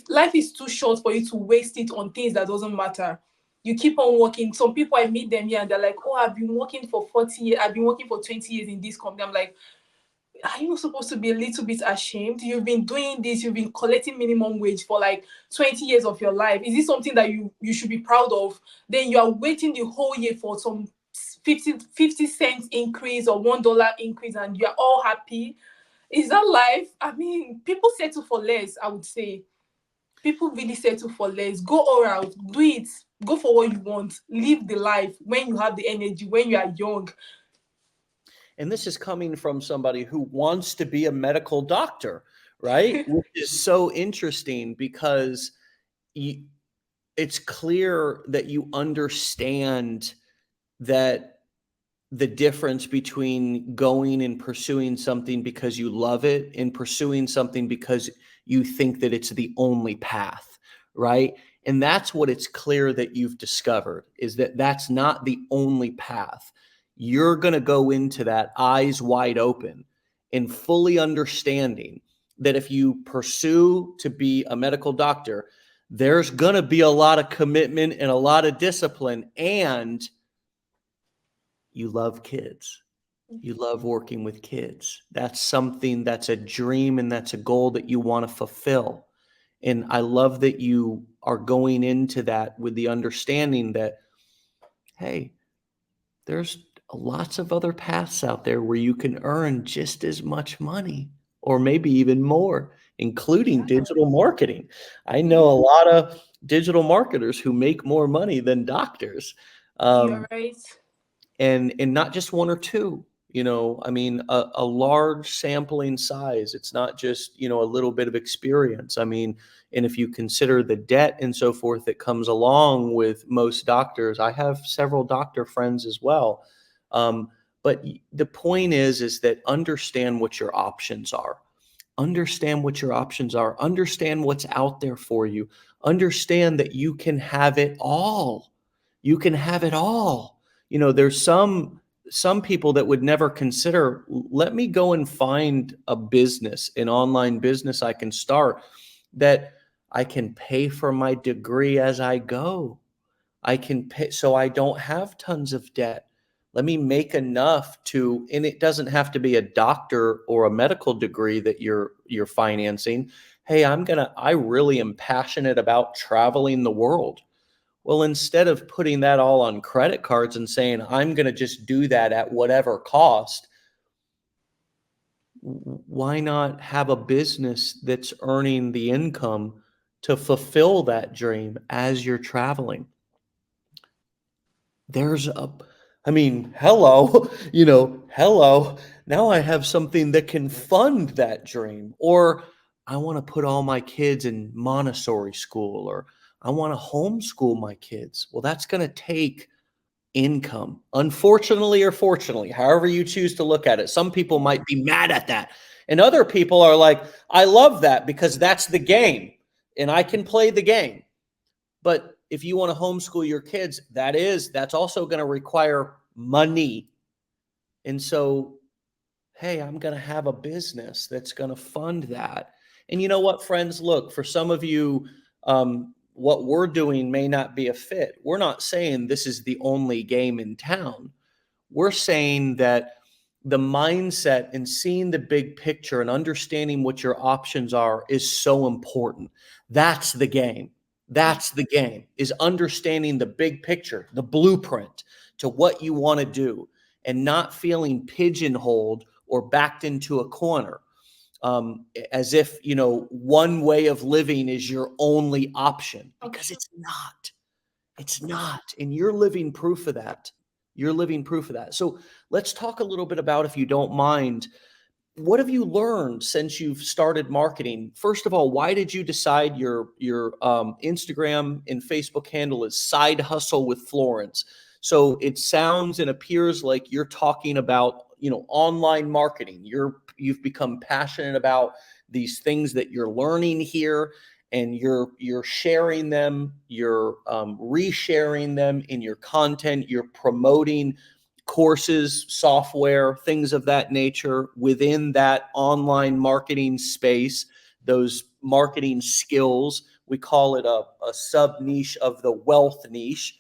Life is too short for you to waste it on things that doesn't matter. You keep on working. Some people, I meet them here and they're like, oh, I've been working for 40 years. I've been working for 20 years in this company. I'm like, are you not supposed to be a little bit ashamed? You've been doing this. You've been collecting minimum wage for like 20 years of your life. Is this something that you should be proud of? Then you are waiting the whole year for some 50 cents increase or $1 increase and you're all happy. Is that life? I mean, people settle for less, I would say. People really settle for less. Go all out. Do it. Go for what you want. Live the life when you have the energy, when you are young. And this is coming from somebody who wants to be a medical doctor, right? Which is so interesting because it's clear that you understand that the difference between going and pursuing something because you love it and pursuing something because you think that it's the only path, right? And that's what it's clear that you've discovered, is that that's not the only path. You're going to go into that eyes wide open and fully understanding that if you pursue to be a medical doctor, there's going to be a lot of commitment and a lot of discipline, and you love kids. You love working with kids. That's something, that's a dream, and that's a goal that you want to fulfill. And I love that you are going into that with the understanding that, hey, there's lots of other paths out there where you can earn just as much money or maybe even more, including digital marketing. I know a lot of digital marketers who make more money than doctors. You're Um, right. and not just one or two. I mean, a large sampling size. It's not just a little bit of experience. I mean, and if you consider the debt and so forth that comes along with most doctors, I have several doctor friends as well. um, but the point is that understand what your options are. Understand what your options are. Understand what's out there for you. Understand that you can have it all. You can have it all. There's some people that would never consider, let me go and find a business, an online business I can start, that I can pay for my degree as I go. I can pay so I don't have tons of debt. Let me make enough to, and it doesn't have to be a doctor or a medical degree that you're financing. Hey, I really am passionate about traveling the world. Well, instead of putting that all on credit cards and saying, I'm going to just do that at whatever cost, why not have a business that's earning the income to fulfill that dream as you're traveling? There's a, I mean, hello, hello. Now I have something that can fund that dream. Or I want to put all my kids in Montessori school, or I want to homeschool my kids. Well, that's going to take income, unfortunately or fortunately, however you choose to look at it. Some people might be mad at that. And other people are like, I love that because that's the game and I can play the game. But if you want to homeschool your kids, that's also going to require money. And so, hey, I'm going to have a business that's going to fund that. And you know what, friends? Look, for some of you, what we're doing may not be a fit. We're not saying this is the only game in town. We're saying that the mindset and seeing the big picture and understanding what your options are is so important. That's the game. That's the game, is understanding the big picture, the blueprint to what you want to do, and not feeling pigeonholed or backed into a corner, as if, one way of living is your only option, because Okay. it's not. It's not. And you're living proof of that. You're living proof of that. So let's talk a little bit about, if you don't mind, what have you learned since you've started marketing? First of all, why did you decide your Instagram and Facebook handle is Side Hustle with Florence? So it sounds and appears like you're talking about, online marketing. You've become passionate about these things that you're learning here, and you're sharing them, you're resharing them in your content, you're promoting courses, software, things of that nature within that online marketing space, those marketing skills. We call it a sub niche of the wealth niche.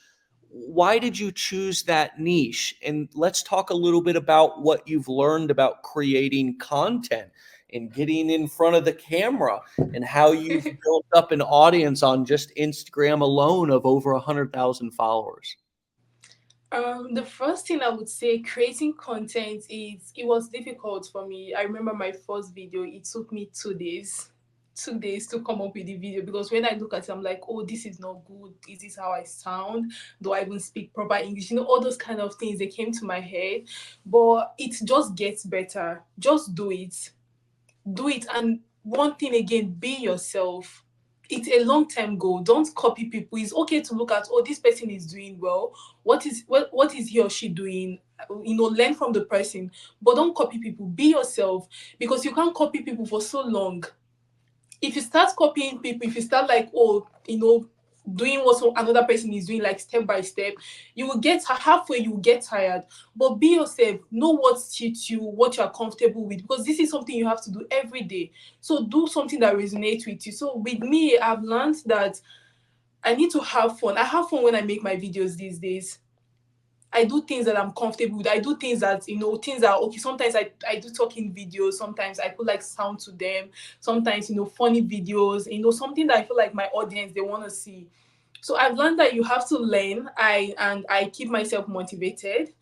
Why did you choose that niche? And let's talk a little bit about what you've learned about creating content and getting in front of the camera, and how you've built up an audience on just Instagram alone of over 100,000 followers. The first thing I would say, creating content, is it was difficult for me. I remember my first video, it took me 2 days. 2 days to come up with the video, because when I look at it, I'm like, oh, this is not good. Is this how I sound? Do I even speak proper English? All those kind of things, they came to my head. But it just gets better. Just do it. Do it. And one thing again, be yourself. It's a long-term goal. Don't copy people. It's okay to look at, oh, this person is doing well. What is he or she doing? Learn from the person, but don't copy people. Be yourself, because you can't copy people for so long. If you start copying people, if you start like, oh, doing what another person is doing, like step by step, you will get halfway, you will get tired. But be yourself, know what suits you, what you are comfortable with, because this is something you have to do every day. So do something that resonates with you. So with me, I've learned that I need to have fun. I have fun when I make my videos these days. I do things that I'm comfortable with. I do things that, things that, okay, sometimes I do talking videos. Sometimes I put like sound to them. Sometimes, funny videos, something that I feel like my audience, they want to see. So I've learned that you have to learn. I keep myself motivated.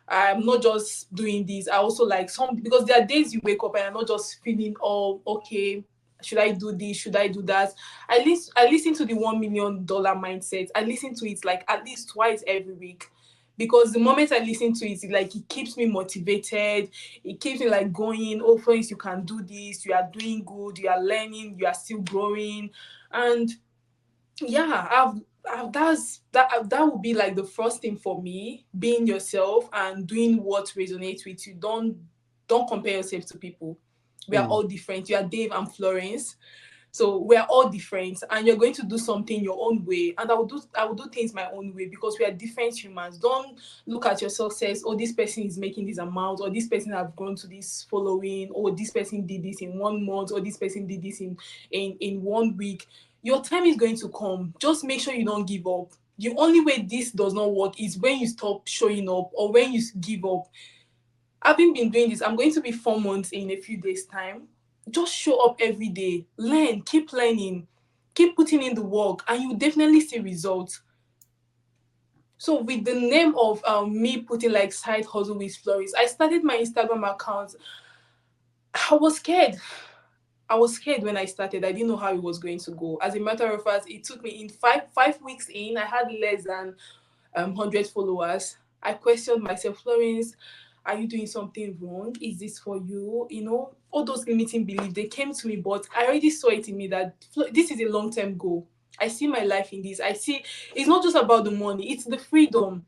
I'm not just doing this. I also like some, because there are days you wake up and I'm not just feeling, oh, okay, should I do this? Should I do that? I listen to the $1 million mindset. I listen to it like at least twice every week. Because the moment I listen to it, it keeps me motivated. It keeps me like going, oh, friends, you can do this. You are doing good. You are learning. You are still growing. And yeah, that would be like the first thing for me, being yourself and doing what resonates with you. Don't compare yourself to people. We are Mm. all different. You are Dave and Florence, so we are all different, and you're going to do something your own way, and I will do things my own way, because we are different humans. Don't look at your success, oh, this person is making this amount, or this person have grown to this following, or this person did this in 1 month, or this person did this in 1 week. Your time is going to come. Just make sure you don't give up. The only way this does not work is when you stop showing up, or when you give up. Having been doing this, I'm going to be 4 months in a few days' time. Just show up every day, learn, keep learning, keep putting in the work, and you definitely see results. So with the name of me putting like side hustle with Floris, I started my Instagram account. I was scared. I was scared when I started. I didn't know how it was going to go. As a matter of fact, it took me in five weeks in. I had less than 100 followers. I questioned myself, Florence, are you doing something wrong? Is this for you? All those limiting beliefs, they came to me, but I already saw it in me that this is a long-term goal. I see my life in this. I see it's not just about the money, it's the freedom.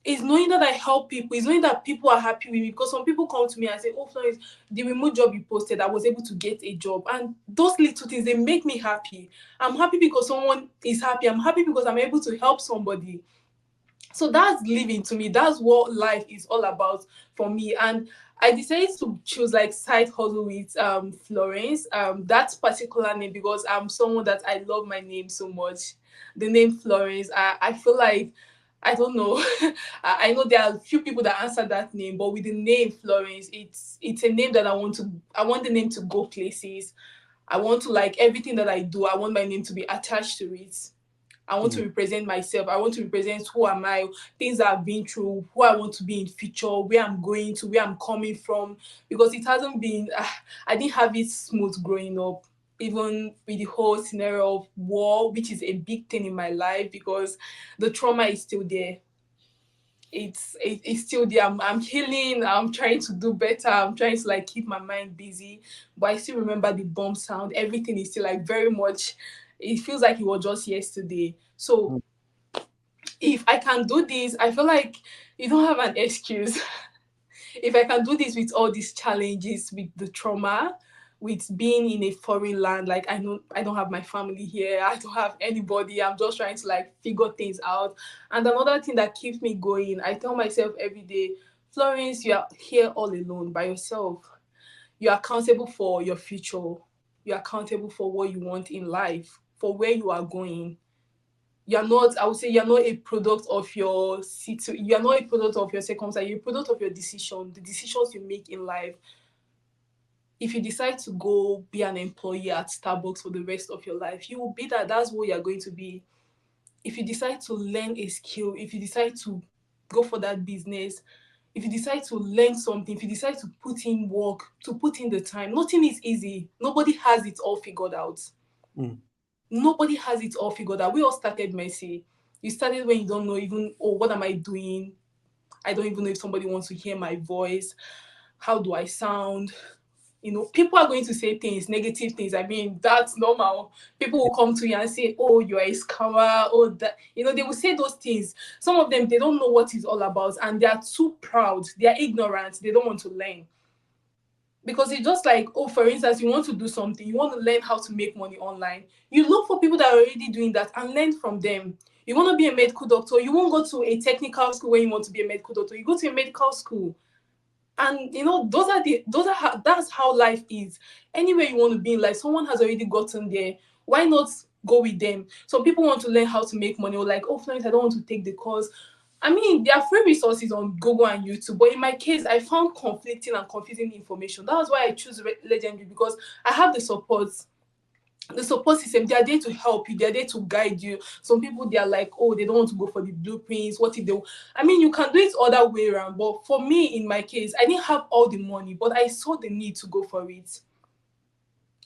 It's knowing that I help people. It's knowing that people are happy with me. Because some people come to me and say, oh, Florence, the remote job you posted, I was able to get a job. And those little things, they make me happy. I'm happy because someone is happy. I'm happy because I'm able to help somebody. So that's living to me. That's what life is all about for me. And I decided to choose like side hustle with Florence, that particular name, because I'm someone that I love my name so much. The name Florence, I feel like, I don't know. I know there are a few people that answer that name, but with the name Florence, it's a name that I want the name to go places. I want to, like, everything that I do, I want my name to be attached to it. I want to Mm. represent myself. I want to represent who am I, things I've been through, who I want to be in future, where I'm going to, where I'm coming from. Because it hasn't been, I didn't have it smooth growing up. Even with the whole scenario of war, which is a big thing in my life, because the trauma is still there. It's still there. I'm healing. I'm trying to do better. I'm trying to like keep my mind busy, but I still remember the bomb sound. Everything is still like very much. It feels like it was just yesterday. So Mm. if I can do this, I feel like you don't have an excuse. If I can do this with all these challenges, with the trauma, with being in a foreign land, like I know I don't have my family here, I don't have anybody, I'm just trying to like figure things out. And another thing that keeps me going, I tell myself every day, Florence, you are here all alone by yourself. You're accountable for your future. You're accountable for what you want in life, for where you are going. You're not, I would say, you're not a product of your you're not a product of your circumstance, you're a product of your decision, the decisions you make in life. If you decide to go be an employee at Starbucks for the rest of your life, you will be that. That's what you're going to be. If you decide to learn a skill, if you decide to go for that business, if you decide to learn something, if you decide to put in work, to put in the time, nothing is easy. Nobody has it all figured out. Mm. Nobody has it all figured out. We all started messy. You started when you don't know even, oh, what am I doing? I don't even know if somebody wants to hear my voice. How do I sound? People are going to say things, negative things. I mean, that's normal. People will come to you and say, oh, you're a scammer. Oh, that, they will say those things. Some of them, they don't know what it's all about, and they are too proud. They are ignorant. They don't want to learn. Because it's just like, oh, for instance, you want to do something, you want to learn how to make money online. You look for people that are already doing that and learn from them. You want to be a medical doctor, you won't go to a technical school when you want to be a medical doctor. You go to a medical school. And that's how life is. Anywhere you want to be in life, someone has already gotten there. Why not go with them? Some people want to learn how to make money, or like, oh, Florence, I don't want to take the course. I mean, there are free resources on Google and YouTube, but in my case, I found conflicting and confusing information. That was why I choose Legendary, because I have the support system. They are there to help you, they're there to guide you. Some people, they are like, oh, they don't want to go for the blueprints. What if they, I mean, you can do it other way around, but for me, in my case, I didn't have all the money, but I saw the need to go for it.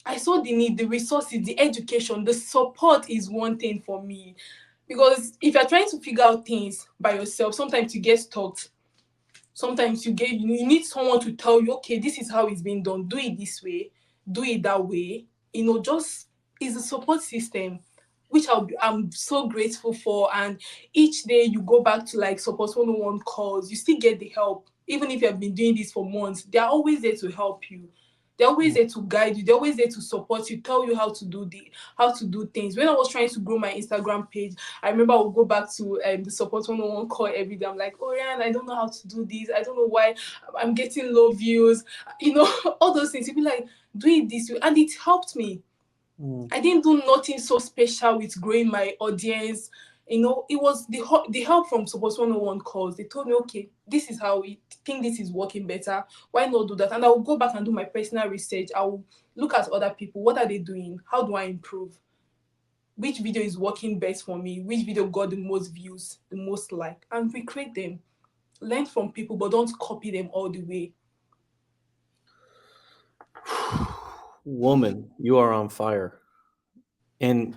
I saw the need, the resources, the education, the support is one thing for me. Because if you're trying to figure out things by yourself, sometimes you get stuck. Sometimes you need someone to tell you, okay, this is how it's being done. Do it this way, do it that way. Just is a support system, which I'm so grateful for. And each day you go back to like support 101 calls, you still get the help. Even if you have been doing this for months, they're always there to help you. They're always there to guide you. They're always there to support you, tell you how to do things. When I was trying to grow my Instagram page, I remember I would go back to the support 101 call every day. I'm like, oh yeah, I don't know how to do this. I don't know why I'm getting low views. All those things. You'd be like, do it this way. And it helped me. I didn't do nothing so special with growing my audience. It was the help from Support 101 calls. They told me, okay, this is how we think this is working better. Why not do that? And I will go back and do my personal research. I will look at other people. What are they doing? How do I improve? Which video is working best for me? Which video got the most views, the most like? And recreate them. Learn from people, but don't copy them all the way. Woman, you are on fire. And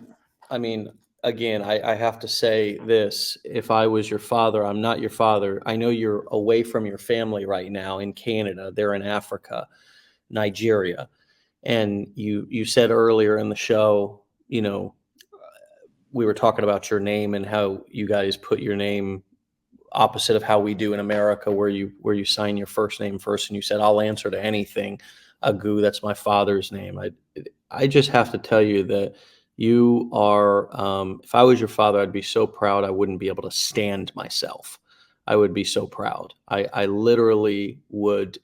I mean, again, I have to say this. If I was your father, I'm not your father. I know you're away from your family right now in Canada. They're in Africa, Nigeria. And you said earlier in the show, we were talking about your name and how you guys put your name opposite of how we do in America, where you sign your first name first, and you said, I'll answer to anything. Agu, that's my father's name. I just have to tell you that you are, if I was your father, I'd be so proud I wouldn't be able to stand myself. I would be so proud. I literally would.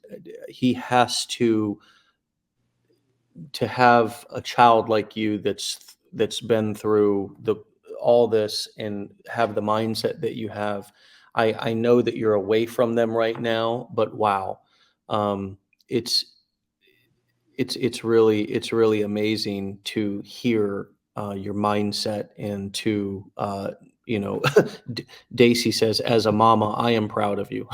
He has to have a child like you that's been through all this and have the mindset that you have. I know that you're away from them right now, but wow, um, it's it's really amazing to hear your mindset and to Daisy says, as a mama, I am proud of you.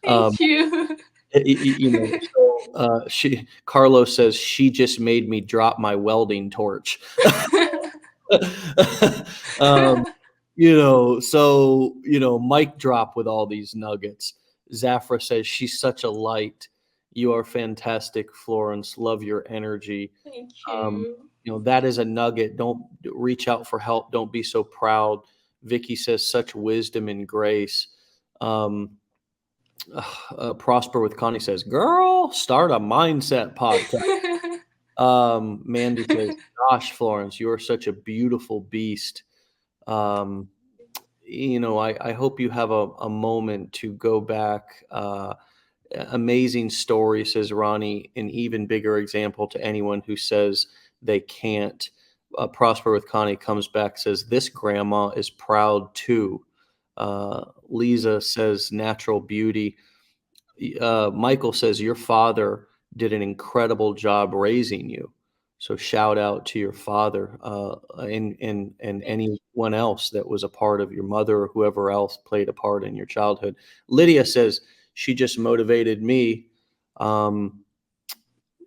um, Thank you. she Carlos says she just made me drop my welding torch. um, mic drop with all these nuggets. Zafra says she's such a light. You are fantastic, Florence. Love your energy. Thank Um, you. that is a nugget. Don't reach out for help. Don't be so proud. Vicky says such wisdom and grace. Um, Prosper with Connie says, "Girl, start a mindset podcast." Mandy says, "Gosh, Florence, you are such a beautiful beast." Um, I hope you have a moment to go back. Amazing story, says Ronnie. An even bigger example to anyone who says they can't. Prosper with Connie comes back, says, this grandma is proud too. Lisa says, natural beauty. Michael says, your father did an incredible job raising you. So shout out to your father, and anyone else that was a part of your mother or whoever else played a part in your childhood. Lydia says, she just motivated me.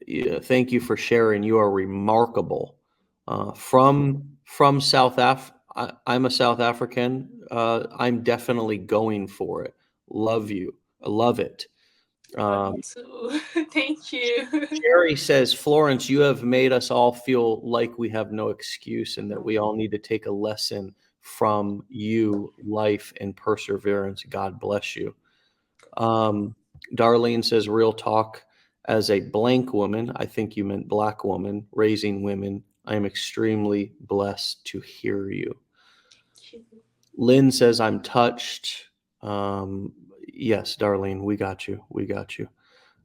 Yeah, thank you for sharing. You are remarkable. From South I'm a South African. I'm definitely going for it. Love you. I love it. Love Um, you too. Thank you. Jerry says, Florence, you have made us all feel like we have no excuse and that we all need to take a lesson from you, life and perseverance. God bless you. Um, Darlene says, real talk. As a blank woman, I think you meant black woman, raising women, I am extremely blessed to hear you. Lynn says, I'm touched. Um, yes, Darlene, we got you. We got you.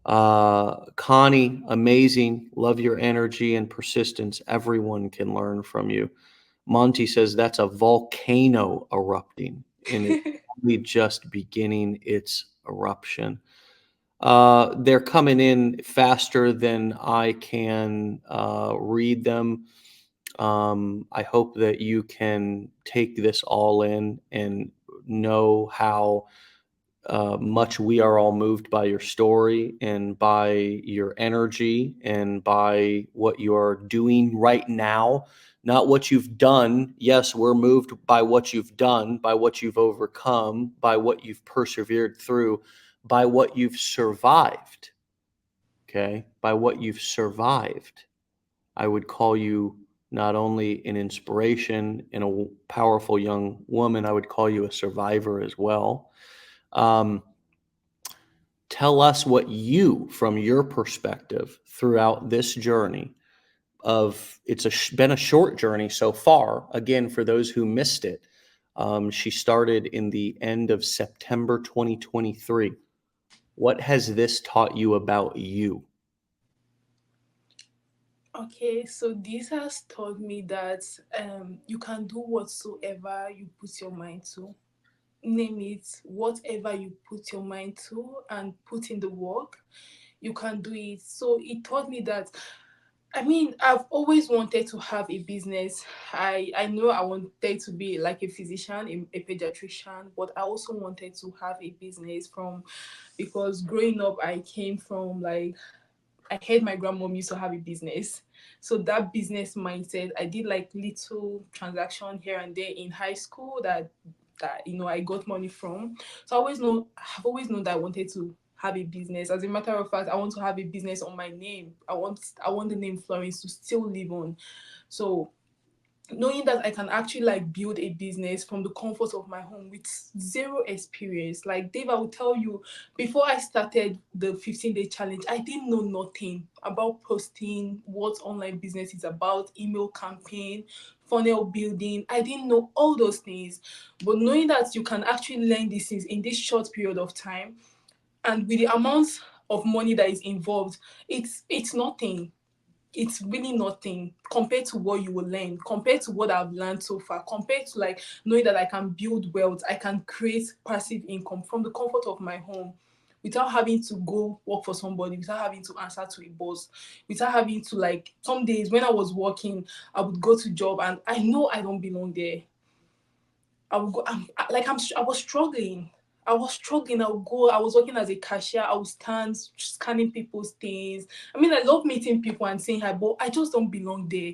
Connie, amazing. Love your energy and persistence. Everyone can learn from you. Monty says that's a volcano erupting and it's only just beginning its eruption. They're coming in faster than I can read them. I hope that you can take this all in and know how much we are all moved by your story and by your energy and by what you are doing right now, not what you've done. Yes, we're moved by what you've done, by what you've overcome, by what you've persevered through, by what you've survived. Okay, by what you've survived. I would call you not only an inspiration and a powerful young woman, I would call you a survivor as well. Um, Tell us what you, from your perspective, throughout this journey of been a short journey so far. Again, for those who missed it, she started in the end of September 2023. What has this taught you about you? Okay, so this has taught me that you can do whatsoever you put your mind to. Name it, whatever you put your mind to and put in the work, you can do it. So it taught me that, I mean, I've always wanted to have a business. I know I wanted to be like a physician, a pediatrician, but I also wanted to have a business from, because growing up I came from like, I heard my grandmom used to have a business. So that business mindset, I did like little transaction here and there in high school that I got money from. So I've always known that I wanted to have a business. As a matter of fact, I want to have a business on my name. I want the name Florence to still live on. So knowing that I can actually like build a business from the comfort of my home with zero experience. Like Dave, I will tell you, before I started the 15-day challenge, I didn't know nothing about posting, what online business is about, email campaign, funnel building. I didn't know all those things. But knowing that you can actually learn these things in this short period of time, and with the amount of money that is involved, it's nothing. It's really nothing compared to what you will learn, compared to what I've learned so far, compared to like knowing that I can build wealth, I can create passive income from the comfort of my home without having to go work for somebody, without having to answer to a boss, without having to like, some days when I was working, I would go to job and I know I don't belong there. I would go. I was struggling. I was struggling. I would go. I was working as a cashier. I would stand scanning people's things. I mean, I love meeting people and saying hi, but I just don't belong there.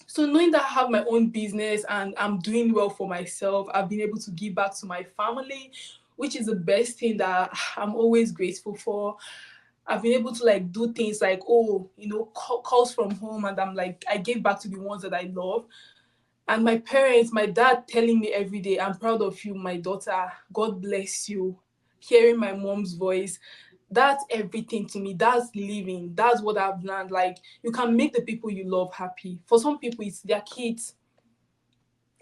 So knowing that I have my own business and I'm doing well for myself, I've been able to give back to my family, which is the best thing that I'm always grateful for. I've been able to like do things like, calls from home, and I'm like, I gave back to the ones that I love. And my parents, my dad telling me every day, I'm proud of you, my daughter. God bless you. Hearing my mom's voice, that's everything to me. That's living. That's what I've learned. Like, you can make the people you love happy. For some people, it's their kids,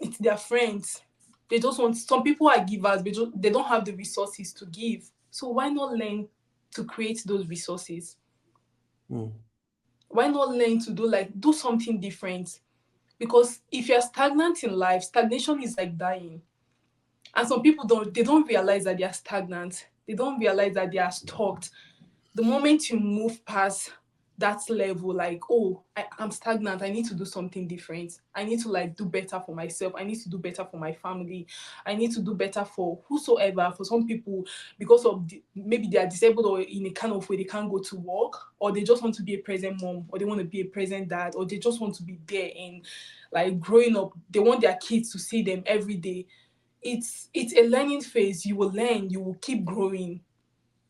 it's their friends. They just want, some people are givers, but they don't have the resources to give. So why not learn to create those resources? Mm. Why not learn to do something different? Because if you're stagnant in life, stagnation is like dying. And some people don't realize that they are stagnant. They don't realize that they are stuck. The moment you move past that level, like, oh, I'm stagnant, I need to do something different. I need to like do better for myself. I need to do better for my family. I need to do better for whosoever. For some people, because of maybe they are disabled or in a kind of way they can't go to work, or they just want to be a present mom, or they want to be a present dad, or they just want to be there and like growing up. They want their kids to see them every day. It's a learning phase. You will learn, you will keep growing.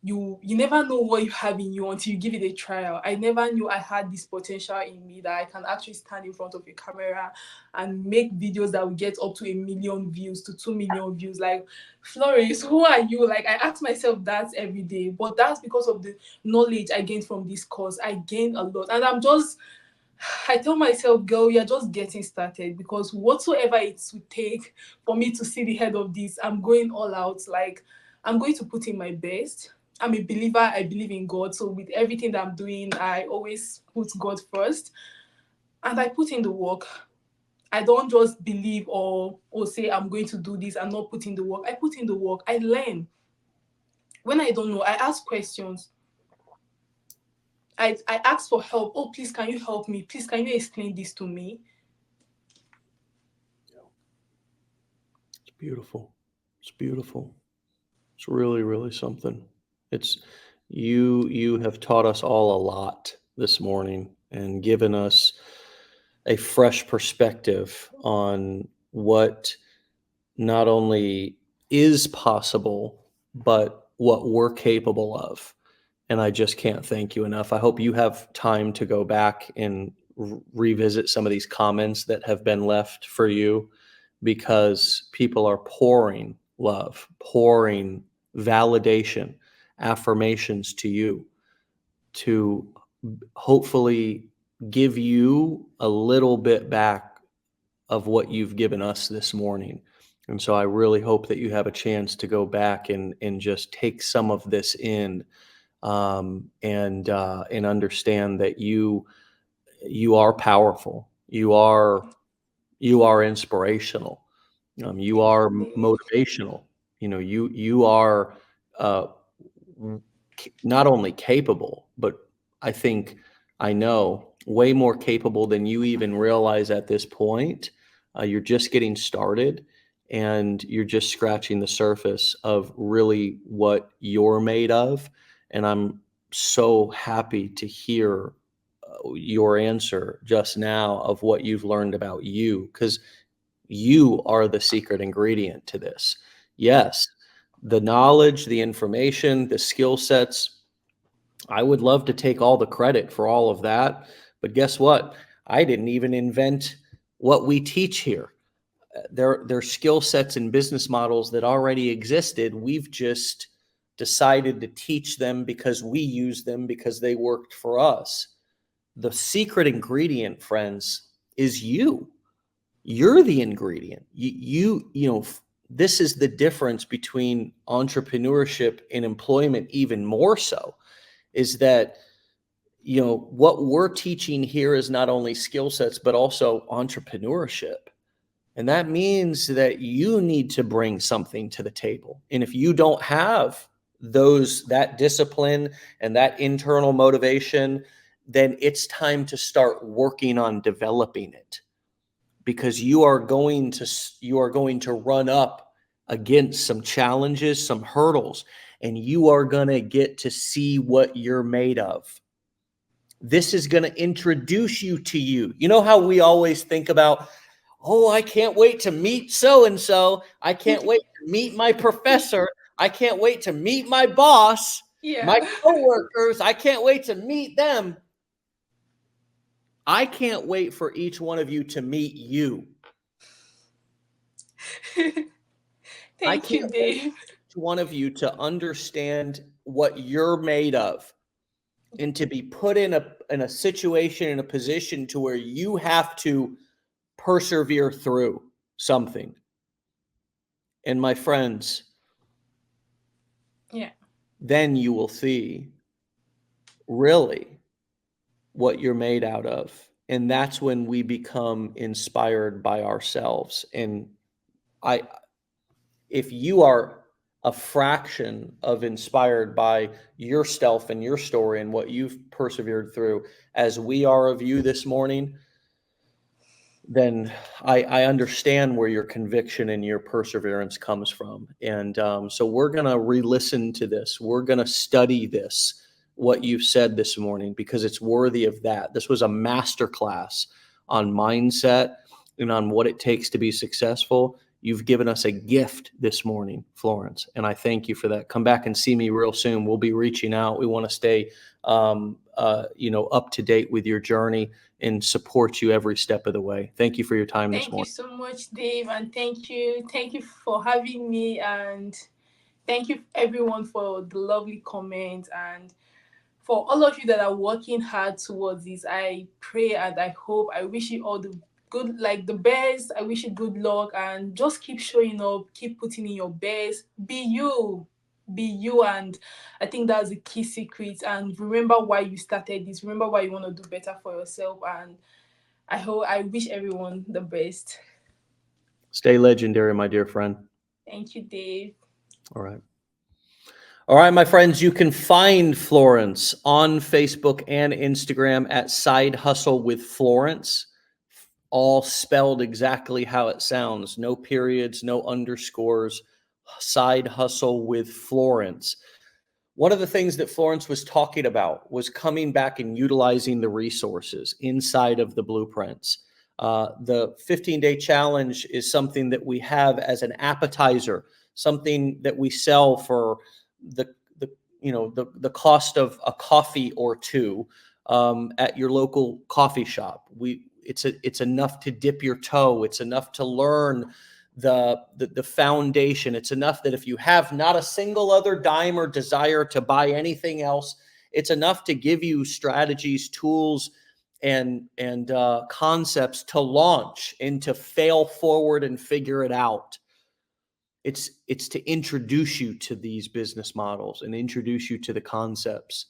you never know what you have in you until you give it a trial. I never knew I had this potential in me, that I can actually stand in front of a camera and make videos that will get up to 1 million views to 2 million views. Like, Florence, who are you? Like, I ask myself that every day, but that's because of the knowledge I gained from this course. I gained a lot, and I tell myself, girl, you're just getting started, because whatsoever it would take for me to see the head of this, I'm going all out. Like, I'm going to put in my best. I'm a believer. I believe in God. So with everything that I'm doing, I always put God first. And I put in the work. I don't just believe or say I'm going to do this and not put in the work. I put in the work. I learn. When I don't know, I ask questions. I ask for help. Oh, please, can you help me? Please, can you explain this to me? It's beautiful. It's beautiful. It's really, really something. It's you have taught us all a lot this morning and given us a fresh perspective on what not only is possible, but what we're capable of. And I just can't thank you enough. I hope you have time to go back and revisit some of these comments that have been left for you, because people are pouring love, pouring validation, affirmations to you to hopefully give you a little bit back of what you've given us this morning. And so I really hope that you have a chance to go back and just take some of this in, and understand that you are powerful. You are inspirational. You Thank are you, babe. motivational. You are uh, not only capable, but I think I know way more capable than you even realize at this point. You're just getting started, and you're just scratching the surface of really what you're made of. And I'm so happy to hear your answer just now of what you've learned about you, because you are the secret ingredient to this. Yes, the knowledge, the information, the skill sets, I would love to take all the credit for all of that. But guess what? I didn't even invent what we teach here. There are skill sets and business models that already existed. We've just decided to teach them because we use them because they worked for us. The secret ingredient, friends, is you. You're the ingredient. This is the difference between entrepreneurship and employment, even more so, is that, what we're teaching here is not only skill sets, but also entrepreneurship. And that means that you need to bring something to the table. And if you don't have that discipline and that internal motivation, then it's time to start working on developing it, because you are going to run up against some challenges, some hurdles, and you are going to get to see what you're made of. This is going to introduce you to you. You know how we always think about, oh, I can't wait to meet so and so. I can't wait to meet my professor. I can't wait to meet my boss, my Yeah. coworkers. I can't wait to meet them. I can't wait for each one of you to meet you. I Thank can't you, wait Dave. for each one of you to understand what you're made of, and to be put in a situation, in a position to where you have to persevere through something. And my friends, Yeah. then you will see really what you're made out of. And that's when we become inspired by ourselves. And I if you are a fraction of inspired by yourself and your story and what you've persevered through, as we are of you this morning, then I understand where your conviction and your perseverance comes from. And so we're going to re-listen to this. We're going to study this, what you've said this morning, because it's worthy of that. This was a masterclass on mindset and on what it takes to be successful. You've given us a gift this morning, Florence, and I thank you for that. Come back and see me real soon. We'll be reaching out. We want to stay, up to date with your journey and support you every step of the way. Thank you for your time this Thank you morning. so much, Dave, and thank you for having me, and thank you everyone for the lovely comments, and for all of you that are working hard towards this. I pray and I hope, I wish you all the good, like the best. I wish you good luck, and just keep showing up, keep putting in your best. Be you, and I think that's the key secret. And remember why you started this. Remember why you want to do better for yourself. And I wish everyone the best. Stay legendary, my dear friend. Thank you, Dave. All right. All right, my friends, you can find Florence on Facebook and Instagram at Side Hustle with Florence, all spelled exactly how it sounds. No periods, no underscores. Side Hustle with Florence. One of the things that Florence was talking about was coming back and utilizing the resources inside of the blueprints. The 15-day challenge is something that we have as an appetizer, something that we sell for the cost of a coffee or two at your local coffee shop. It's enough to dip your toe. It's enough to learn the foundation. It's enough that if you have not a single other dime or desire to buy anything else, it's enough to give you strategies, tools, and concepts to launch and to fail forward and figure it out. It's to introduce you to these business models and introduce you to the concepts.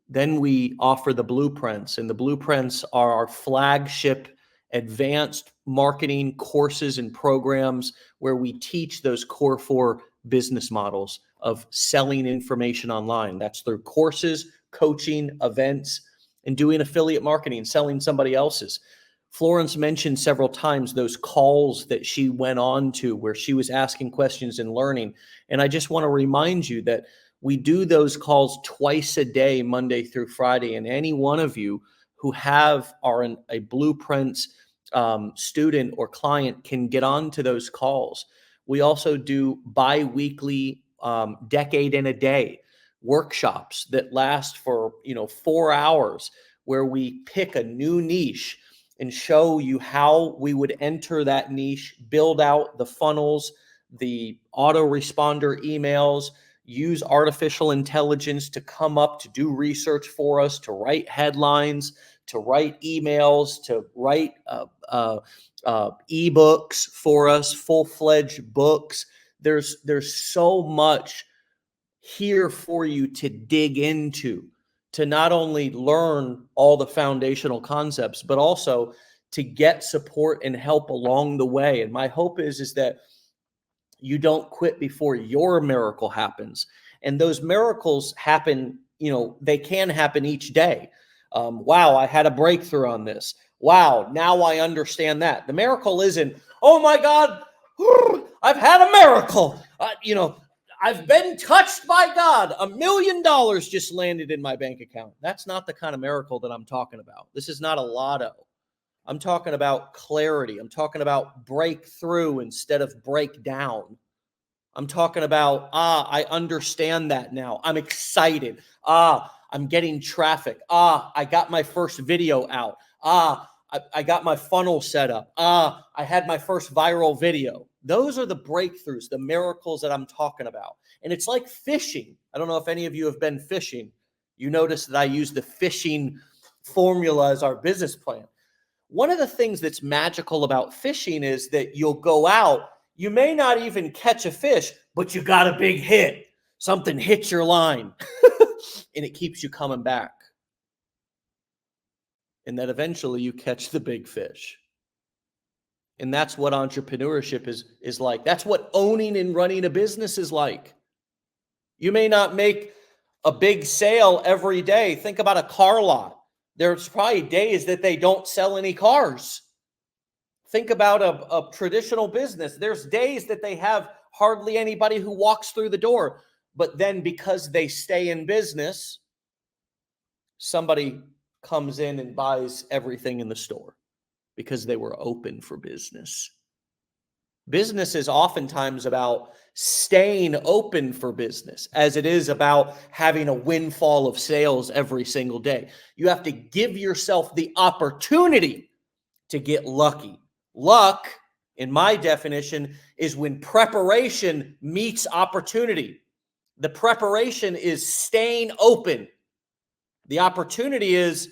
Then we offer the blueprints, and the blueprints are our flagship advanced marketing courses and programs where we teach those core 4 business models of selling information online. That's through courses, coaching, events, and doing affiliate marketing, selling somebody else's. Florence mentioned several times those calls that she went on to where she was asking questions and learning. And I just want to remind you that we do those calls twice a day, Monday through Friday. And any one of you who are a Blueprints student or client can get on to those calls. We also do bi-weekly decade in a day workshops that last for 4 hours, where we pick a new niche and show you how we would enter that niche, build out the funnels, the autoresponder emails, use artificial intelligence to come up to do research for us, to write headlines, to write emails, to write ebooks for us, full-fledged books. There's so much here for you to dig into, to not only learn all the foundational concepts, but also to get support and help along the way. And my hope is that you don't quit before your miracle happens. And those miracles happen, they can happen each day. Wow, I had a breakthrough on this. Wow, now I understand that. The miracle isn't, oh my God, I've had a miracle. I've been touched by God. $1 million just landed in my bank account. That's not the kind of miracle that I'm talking about. This is not a lotto. I'm talking about clarity. I'm talking about breakthrough instead of breakdown. I'm talking about, I understand that now. I'm excited. I'm getting traffic. I got my first video out. I got my funnel set up. I had my first viral video. Those are the breakthroughs, the miracles that I'm talking about. And it's like fishing. I don't know if any of you have been fishing. You notice that I use the fishing formula as our business plan. One of the things that's magical about fishing is that you'll go out, you may not even catch a fish, but you got a big hit. Something hits your line and it keeps you coming back. And then eventually you catch the big fish. And that's what entrepreneurship is like. That's what owning and running a business is like. You may not make a big sale every day. Think about a car lot. There's probably days that they don't sell any cars. Think about a traditional business. There's days that they have hardly anybody who walks through the door. But then because they stay in business, somebody comes in and buys everything in the store because they were open for business. Business is oftentimes about staying open for business as it is about having a windfall of sales every single day. You have to give yourself the opportunity to get lucky. Luck, in my definition, is when preparation meets opportunity. The preparation is staying open. The opportunity is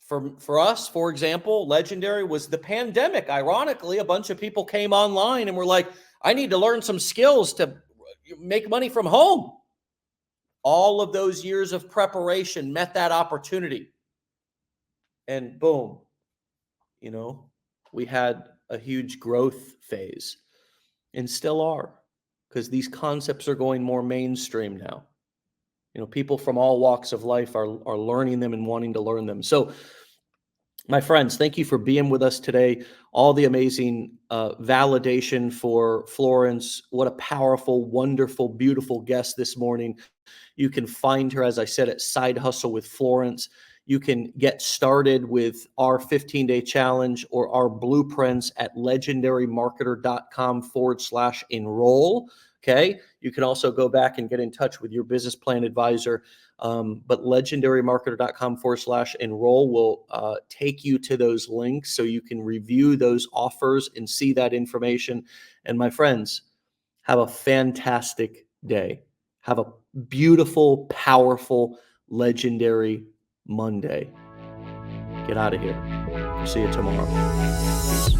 for us, for example, legendary was the pandemic. Ironically, a bunch of people came online and were like, I need to learn some skills to make money from home. All of those years of preparation met that opportunity. And boom, we had a huge growth phase and still are, because these concepts are going more mainstream now. People from all walks of life are learning them and wanting to learn them. So, my friends, thank you for being with us today. All the amazing validation for Florence. What a powerful, wonderful, beautiful guest this morning. You can find her, as I said, at Side Hustle with Florence. You can get started with our 15-day challenge or our blueprints at legendarymarketer.com/enroll. Okay. You can also go back and get in touch with your business plan advisor. But legendarymarketer.com/enroll will take you to those links so you can review those offers and see that information. And my friends, have a fantastic day. Have a beautiful, powerful, legendary Monday. Get out of here. See you tomorrow. Peace.